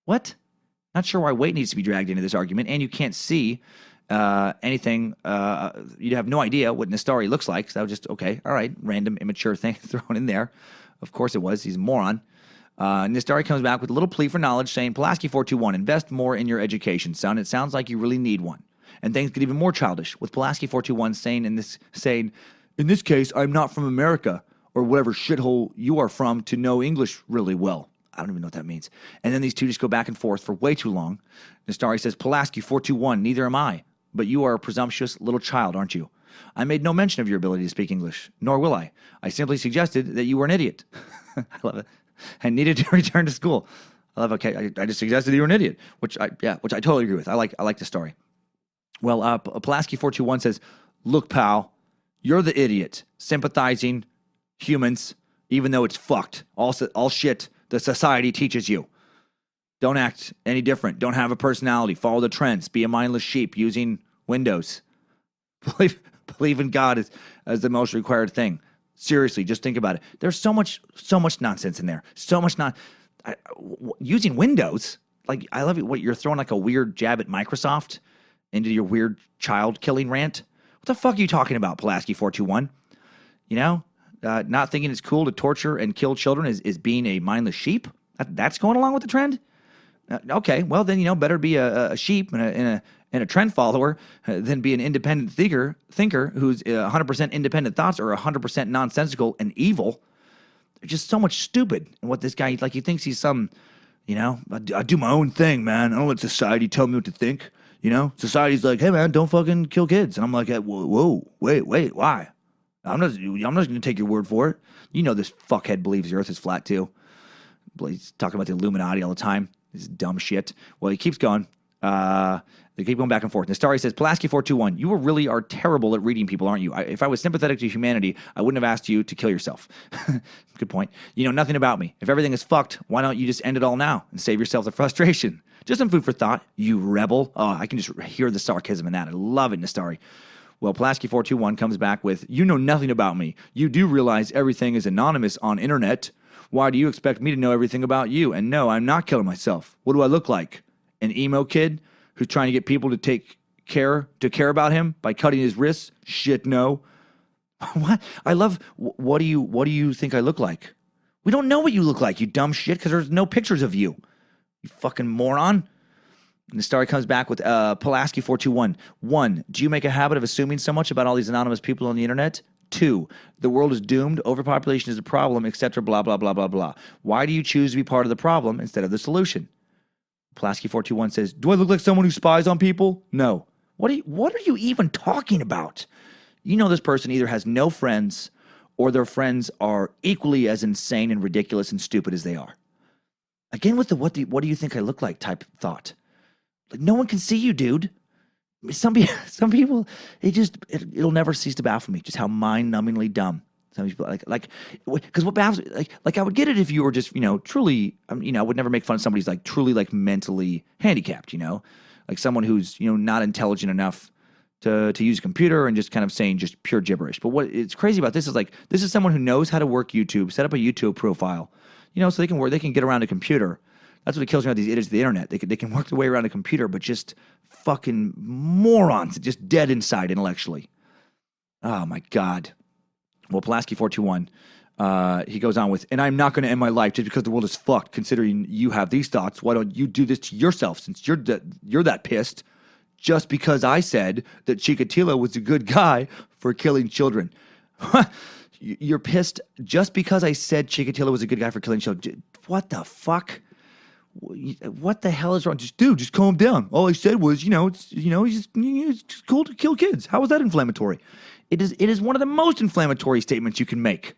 What? Not sure why weight needs to be dragged into this argument, and you can't see anything. You'd have no idea what Nistari looks like. So that was just, okay, all right, random immature thing thrown in there. Of course it was. He's a moron. Nistari comes back with a little plea for knowledge saying, Pulaski 421, invest more in your education, son. It sounds like you really need one. And things get even more childish with Pulaski 421 saying, in this case, I'm not from America or whatever shithole you are from to know English really well. I don't even know what that means. And then these two just go back and forth for way too long. Nistari says, Pulaski 421, neither am I, but you are a presumptuous little child, aren't you? I made no mention of your ability to speak English, nor will I. I simply suggested that you were an idiot. I love it. And needed to return to school. I love, okay, I just suggested you were an idiot, which I totally agree with. I like the story. Well, Pulaski 421 says, look, pal, you're the idiot, sympathizing humans, even though it's fucked. All shit the society teaches you. Don't act any different. Don't have a personality. Follow the trends. Be a mindless sheep using Windows. Believe in God as the most required thing. Seriously, just think about it. There's so much nonsense in there. So much using Windows. Like, I love it. What, you're throwing like a weird jab at Microsoft into your weird child killing rant? What the fuck are you talking about, Pulaski 421? Not thinking it's cool to torture and kill children is being a mindless sheep? That's going along with the trend? Okay, well then, better be a sheep and a trend follower than be an independent thinker who's 100% independent thoughts are 100% nonsensical and evil. There's just so much stupid. And what this guy, like, he thinks he's some, I do my own thing, man. I don't let society tell me what to think. Society's like, hey man, don't fucking kill kids. And I'm like, whoa, wait, why? I'm not going to take your word for it. This fuckhead believes the earth is flat too. He's talking about the Illuminati all the time. This dumb shit. Well, he keeps going. They keep going back and forth. Nistari says, Pulaski 421, you really are terrible at reading people, aren't you? If I was sympathetic to humanity, I wouldn't have asked you to kill yourself. Good point. You know nothing about me. If everything is fucked, why don't you just end it all now and save yourself the frustration? Just some food for thought, you rebel. Oh, I can just hear the sarcasm in that. I love it, Nistari. Well, Pulaski 421 comes back with, you know nothing about me. You do realize everything is anonymous on internet. Why do you expect me to know everything about you? And no, I'm not killing myself. What do I look like? An emo kid who's trying to get people to care about him by cutting his wrists? Shit, no. What? I love, what do you think I look like? We don't know what you look like, you dumb shit, because there's no pictures of you. You fucking moron. And the story comes back with Pulaski 421. 1. Do you make a habit of assuming so much about all these anonymous people on the internet? 2. The world is doomed. Overpopulation is a problem, etc. Blah, blah, blah, blah, blah. Why do you choose to be part of the problem instead of the solution? Pulaski 421 says, do I look like someone who spies on people? No. What are you even talking about? You know this person either has no friends or their friends are equally as insane and ridiculous and stupid as they are. Again, with the what do you think I look like type thought. Like, no one can see you, dude. Some people, it'll never cease to baffle me just how mind-numbingly dumb some people because what baffles me, like I would get it if you were just truly I would never make fun of somebody's like truly like mentally handicapped, like someone who's not intelligent enough to use a computer and just kind of saying just pure gibberish. But what it's crazy about this is someone who knows how to work YouTube, set up a YouTube profile, so they can get around a computer. That's what kills me about these idiots of the internet. They can work their way around a computer, but just fucking morons, just dead inside intellectually. Oh my God. Well, Pulaski 421, he goes on with, and I'm not going to end my life just because the world is fucked. Considering you have these thoughts, why don't you do this to yourself since you're that pissed? Just because I said that Chikatilo was a good guy for killing children. You're pissed just because I said Chikatilo was a good guy for killing children. What the fuck? What the hell is wrong? Just calm down. All I said was, it's just cool to kill kids. How is that inflammatory? It is one of the most inflammatory statements you can make.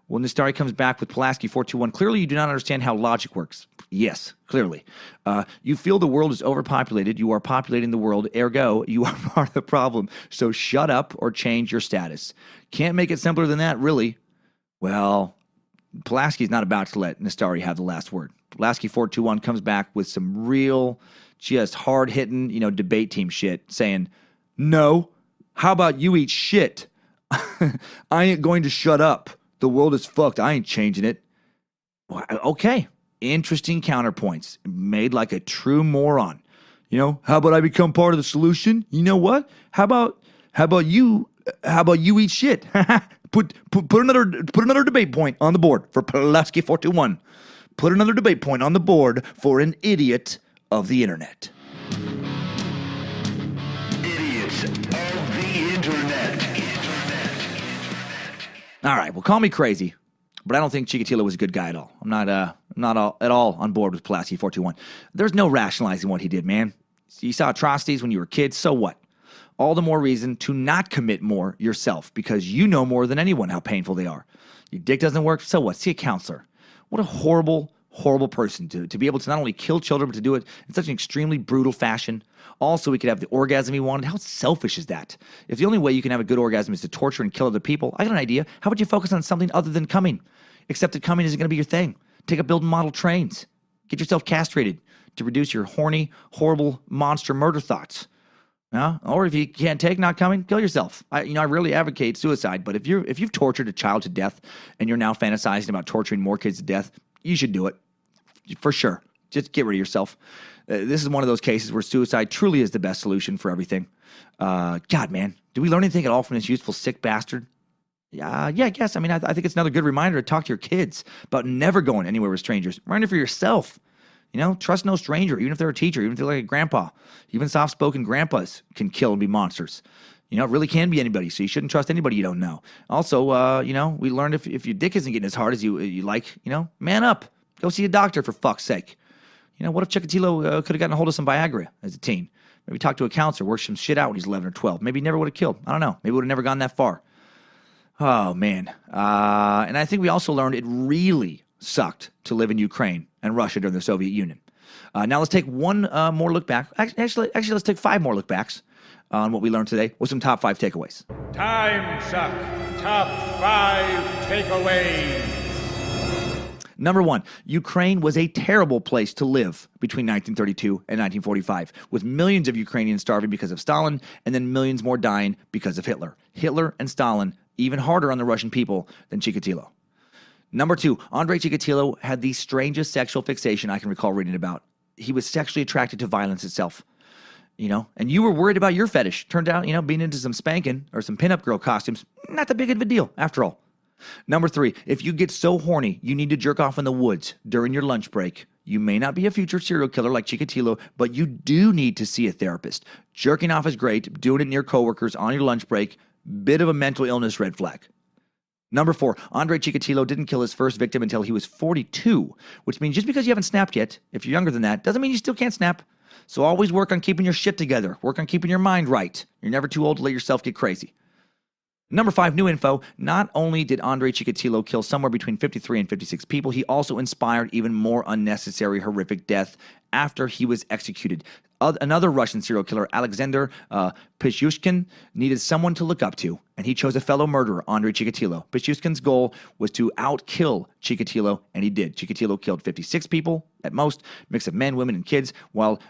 When the story comes back with Pulaski 421, clearly you do not understand how logic works. Yes, clearly. You feel the world is overpopulated. You are populating the world. Ergo, you are part of the problem. So shut up or change your status. Can't make it simpler than that, really. Well, Pulaski's not about to let Nastari have the last word. Pulaski 421 comes back with some real, just hard-hitting, debate team shit, saying, no, how about you eat shit? I ain't going to shut up. The world is fucked. I ain't changing it. Well, okay. Interesting counterpoints. Made like a true moron. How about I become part of the solution? You know what? How about you eat shit? Put another debate point on the board for Pulaski 421. Put another debate point on the board for an idiot of the internet. Idiots of the internet. All right, well, call me crazy, but I don't think Chikatilo was a good guy at all. I'm not at all on board with Pulaski 421. There's no rationalizing what he did, man. You saw atrocities when you were kids, so what? All the more reason to not commit more yourself because you know more than anyone how painful they are. Your dick doesn't work, so what? See a counselor. What a horrible, horrible person to be able to not only kill children, but to do it in such an extremely brutal fashion. Also, he could have the orgasm he wanted. How selfish is that? If the only way you can have a good orgasm is to torture and kill other people, I got an idea. How about you focus on something other than coming? Except that coming isn't going to be your thing. Take up building model trains. Get yourself castrated to reduce your horny, horrible, monster murder thoughts. Or if you can't take not coming, kill yourself. I really advocate suicide, but if you've tortured a child to death and you're now fantasizing about torturing more kids to death, you should do it. For sure. Just get rid of yourself. This is one of those cases where suicide truly is the best solution for everything. God, man, did we learn anything at all from this useful, sick bastard? Yeah, I guess. I mean, I think it's another good reminder to talk to your kids about never going anywhere with strangers. Reminder for yourself. Trust no stranger, even if they're a teacher, even if they're like a grandpa. Even soft-spoken grandpas can kill and be monsters. It really can be anybody, so you shouldn't trust anybody you don't know. Also, we learned if your dick isn't getting as hard as you like, man up. Go see a doctor, for fuck's sake. What if Chikatilo could have gotten a hold of some Viagra as a teen? Maybe talk to a counselor, work some shit out when he's 11 or 12. Maybe he never would have killed. I don't know. Maybe would have never gone that far. Oh, man. And I think we also learned it really sucked to live in Ukraine and Russia during the Soviet Union. Now let's take one more look back. Actually, let's take 5 more look backs on what we learned today with some top 5 takeaways. Timesuck Top 5 Takeaways. Number 1, Ukraine was a terrible place to live between 1932 and 1945, with millions of Ukrainians starving because of Stalin and then millions more dying because of Hitler. Hitler and Stalin even harder on the Russian people than Chikatilo. Number 2, Andrei Chikatilo had the strangest sexual fixation I can recall reading about. He was sexually attracted to violence itself. And you were worried about your fetish. Turned out, being into some spanking or some pinup girl costumes, not that big of a deal after all. Number 3, if you get so horny you need to jerk off in the woods during your lunch break, you may not be a future serial killer like Chikatilo, but you do need to see a therapist. Jerking off is great. Doing it near coworkers on your lunch break, bit of a mental illness red flag. Number 4, Andrei Chikatilo didn't kill his first victim until he was 42, which means just because you haven't snapped yet, if you're younger than that, doesn't mean you still can't snap. So always work on keeping your shit together. Work on keeping your mind right. You're never too old to let yourself get crazy. Number 5, new info. Not only did Andrei Chikatilo kill somewhere between 53 and 56 people, he also inspired even more unnecessary, horrific death after he was executed. Another Russian serial killer, Alexander Pichushkin, needed someone to look up to, and he chose a fellow murderer, Andrei Chikatilo. Pichushkin's goal was to outkill Chikatilo, and he did. Chikatilo killed 56 people at most, mix of men, women, and kids, while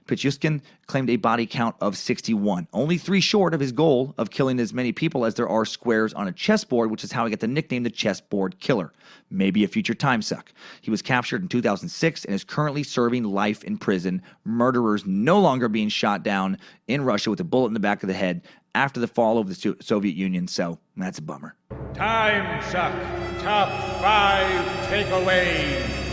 Pichushkin claimed a body count of 61. Only 3 short of his goal of killing as many people as there are squares on a chessboard, which is how he got the nickname the Chessboard Killer. Maybe a future Timesuck. He was captured in 2006 and is currently serving life in prison. Murderers no longer being shot down in Russia with a bullet in the back of the head after the fall of the Soviet Union, so that's a bummer. Timesuck Top 5 Takeaways.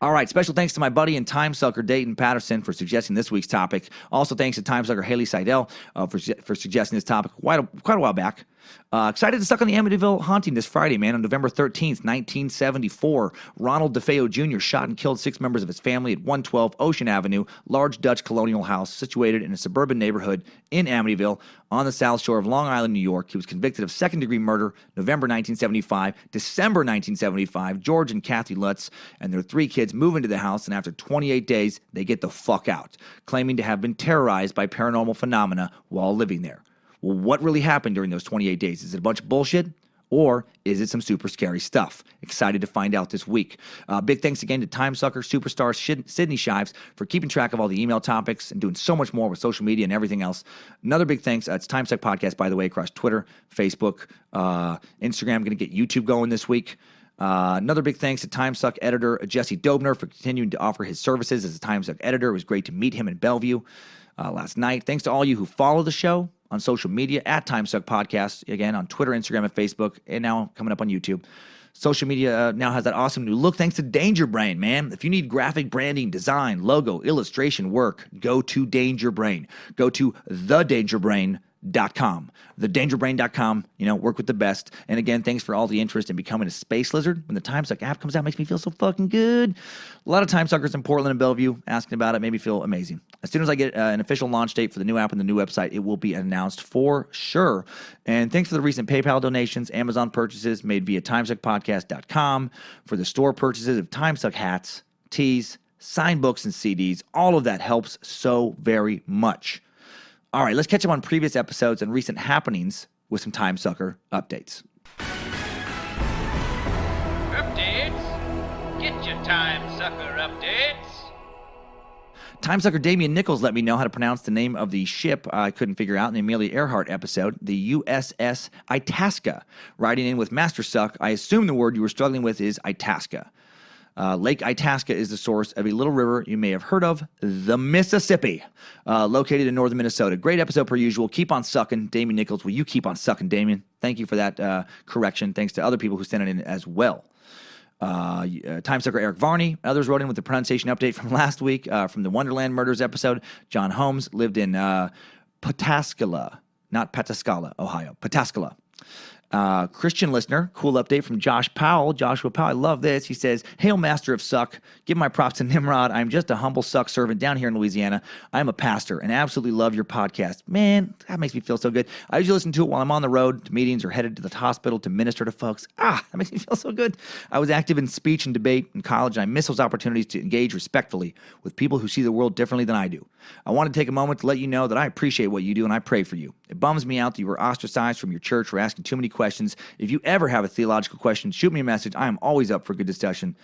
All right, special thanks to my buddy and timesucker Dayton Patterson for suggesting this week's topic. Also thanks to timesucker Haley Seidel for suggesting this topic quite a while back. Excited to suck on the Amityville haunting this Friday, man. On November 13th, 1974, Ronald DeFeo Jr. shot and killed 6 members of his family at 112 Ocean Avenue, large Dutch colonial house situated in a suburban neighborhood in Amityville on the south shore of Long Island, New York. He was convicted of second-degree murder November 1975. December 1975, George and Kathy Lutz and their 3 kids move into the house, and after 28 days, they get the fuck out, claiming to have been terrorized by paranormal phenomena while living there. Well, what really happened during those 28 days? Is it a bunch of bullshit? Or is it some super scary stuff? Excited to find out this week. Big thanks again to Timesucker superstar Sydney Shives for keeping track of all the email topics and doing so much more with social media and everything else. Another big thanks. It's Timesuck Podcast, by the way, across Twitter, Facebook, Instagram. Going to get YouTube going this week. Another big thanks to Timesuck editor Jesse Dobner for continuing to offer his services as a Timesuck editor. It was great to meet him in Bellevue last night. Thanks to all you who follow the show on social media at Timesuck Podcast, again, on Twitter, Instagram, and Facebook, and now coming up on YouTube. Social media now has that awesome new look thanks to Danger Brain, man. If you need graphic branding, design, logo, illustration work, go to Danger Brain. Go to thedangerbrain.com. Thedangerbrain.com, work with the best. And again, thanks for all the interest in becoming a space lizard. When the Timesuck app comes out, it makes me feel so fucking good. A lot of Timesuckers in Portland and Bellevue asking about it made me feel amazing. As soon as I get an official launch date for the new app and the new website, it will be announced for sure. And thanks for the recent PayPal donations, Amazon purchases made via timesuckpodcast.com, for the store purchases of Timesuck hats, tees, signed books, and CDs. All of that helps so very much. All right, let's catch up on previous episodes and recent happenings with some Timesucker updates. Updates? Get your Timesucker updates. Timesucker Damian Nichols let me know how to pronounce the name of the ship I couldn't figure out in the Amelia Earhart episode, the USS Itasca. Writing in with Master Suck, I assume the word you were struggling with is Itasca. Lake Itasca is the source of a little river you may have heard of, the Mississippi, located in northern Minnesota. Great episode per usual. Keep on sucking. Damian Nichols, will you keep on sucking, Damian? Thank you for that correction. Thanks to other people who sent it in as well. Timesucker Eric Varney. Others wrote in with the pronunciation update from last week from the Wonderland Murders episode. John Holmes lived in Pataskala, not Pataskala, Ohio. Pataskala. Christian listener, cool update from Josh Powell. Joshua Powell, I love this. He says, "Hail, Master of Suck. Give my props to Nimrod. I'm just a humble suck servant down here in Louisiana. I'm a pastor and absolutely love your podcast." Man, that makes me feel so good. I usually listen to it while I'm on the road to meetings or headed to the hospital to minister to folks. That makes me feel so good. I was active in speech and debate in college, and I miss those opportunities to engage respectfully with people who see the world differently than I do. I want to take a moment to let you know that I appreciate what you do and I pray for you. It bums me out that you were ostracized from your church for asking too many questions. If you ever have a theological question, shoot me a message. I am always up for good discussion.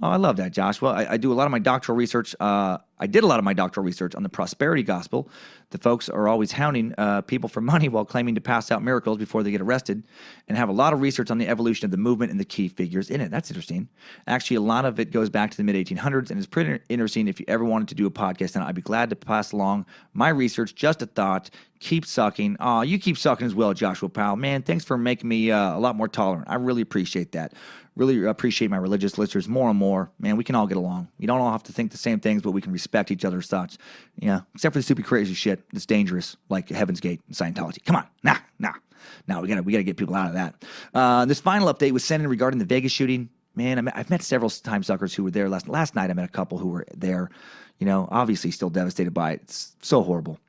Oh, I love that, Josh. Well, I do a lot of my doctoral research. I I did a lot of my doctoral research on the prosperity gospel. The folks are always hounding people for money while claiming to pass out miracles before they get arrested, and have a lot of research on the evolution of the movement and the key figures in it. That's interesting. Actually, a lot of it goes back to the mid-1800s, and it's pretty interesting. If you ever wanted to do a podcast, and I'd be glad to pass along my research. Just a thought. Keep sucking. Oh, you keep sucking as well, Joshua Powell. Man, thanks for making me a lot more tolerant. I really appreciate that. Really appreciate my religious listeners more and more. Man, we can all get along. We don't all have to think the same things, but we can respect each other's thoughts. Yeah, except for the stupid crazy shit that's dangerous, like Heaven's Gate and Scientology. Come on. Nah, we gotta get people out of that. This final update was sent in regarding the Vegas shooting. Man, I've met several Timesuckers who were there last night. I met a couple who were there, obviously still devastated by it. It's so horrible.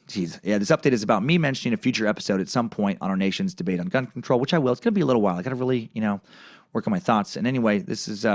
Jeez. Yeah, this update is about me mentioning a future episode at some point on our nation's debate on gun control, which I will. It's going to be a little while. I got to really, work on my thoughts. And anyway, this is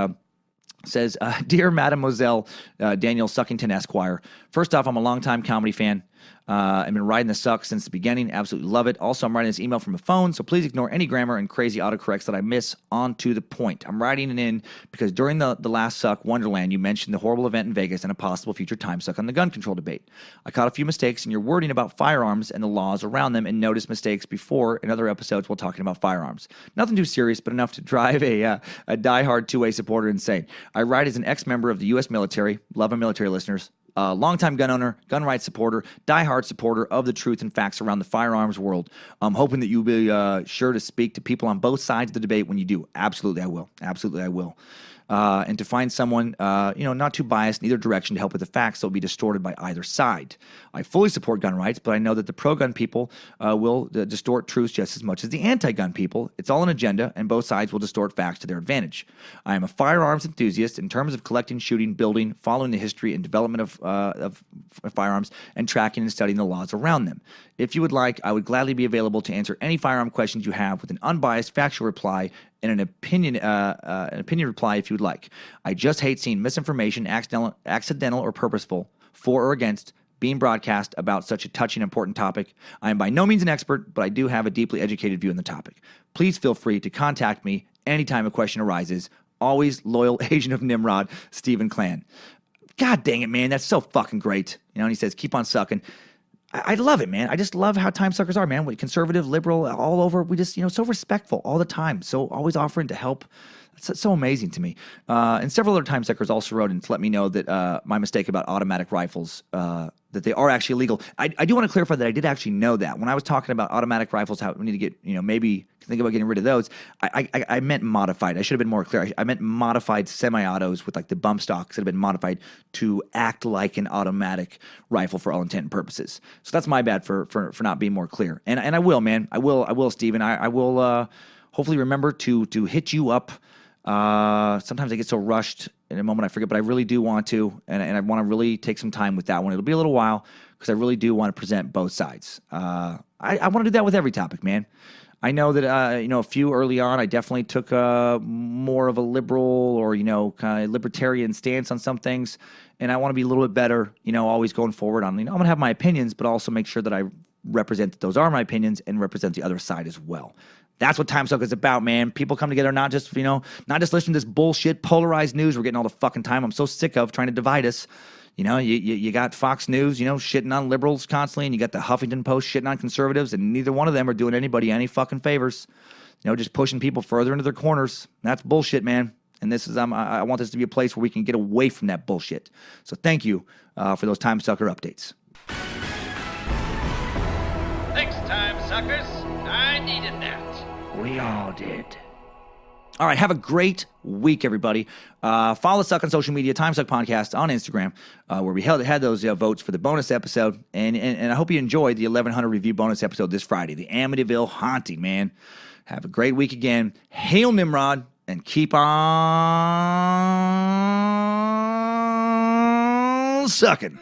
says, Dear Mademoiselle Daniel Suckington Esquire, first off, I'm a longtime comedy fan. I've been riding the suck since the beginning. Absolutely love it. Also, I'm writing this email from a phone, so please ignore any grammar and crazy autocorrects that I miss. On to the point. I'm writing it in because during the last Suck Wonderland, you mentioned the horrible event in Vegas and a possible future time suck on the gun control debate. I caught a few mistakes in your wording about firearms and the laws around them, and noticed mistakes before in other episodes while talking about firearms. Nothing too serious, but enough to drive a diehard two-way supporter insane. I write as an ex-member of the U.S. military. Love my military listeners. Longtime gun owner, gun rights supporter, diehard supporter of the truth and facts around the firearms world. I'm hoping that you'll be sure to speak to people on both sides of the debate when you do. Absolutely, I will. Absolutely, I will. And to find someone, not too biased in either direction to help with the facts that will be distorted by either side. I fully support gun rights, but I know that the pro-gun people will distort truths just as much as the anti-gun people. It's all an agenda, and both sides will distort facts to their advantage. I am a firearms enthusiast in terms of collecting, shooting, building, following the history and development of firearms, and tracking and studying the laws around them. If you would like, I would gladly be available to answer any firearm questions you have with an unbiased, factual reply and an opinion reply if you would like. I just hate seeing misinformation, accidental or purposeful, for or against, being broadcast about such a touching, important topic. I am by no means an expert, but I do have a deeply educated view on the topic. Please feel free to contact me anytime a question arises. Always loyal agent of Nimrod, Stephen Clan. God dang it, man. That's so fucking great. And he says, keep on sucking. I love it, man. I just love how Timesuckers are, man. Conservative, liberal, all over. We just, so respectful all the time. So always offering to help. It's so amazing to me. And several other Timesuckers also wrote in to let me know that my mistake about automatic rifles, that they are actually illegal. I do want to clarify that I did actually know that. When I was talking about automatic rifles, how we need to get, maybe think about getting rid of those, I meant modified. I should have been more clear. I meant modified semi-autos with like the bump stocks that have been modified to act like an automatic rifle for all intent and purposes. So that's my bad for not being more clear. And I will, man. I will, Steven. I will hopefully remember to hit you up. Sometimes I get so rushed in a moment I forget, but I really do want to, and I want to really take some time with that one. It'll be a little while because I really do want to present both sides. I want to do that with every topic, man. I know that, a few early on, I definitely took more of a liberal or, kind of libertarian stance on some things, and I want to be a little bit better, always going forward on, I'm going to have my opinions, but also make sure that I represent that those are my opinions and represent the other side as well. That's what Timesuck is about, man. People come together, not just listening to this bullshit polarized news we're getting all the fucking time. I'm so sick of trying to divide us. You got Fox News, shitting on liberals constantly, and you got the Huffington Post shitting on conservatives, and neither one of them are doing anybody any fucking favors. Just pushing people further into their corners. That's bullshit, man. And this is I want this to be a place where we can get away from that bullshit. So thank you for those Timesucker updates. Thanks, time suckers. I needed that. We all did. All right, have a great week, everybody. Follow Suck on social media, Timesuck Podcast on Instagram, where we had those votes for the bonus episode. And I hope you enjoyed the 1100 review bonus episode this Friday, the Amityville Haunting, man. Have a great week again. Hail Nimrod, and keep on sucking.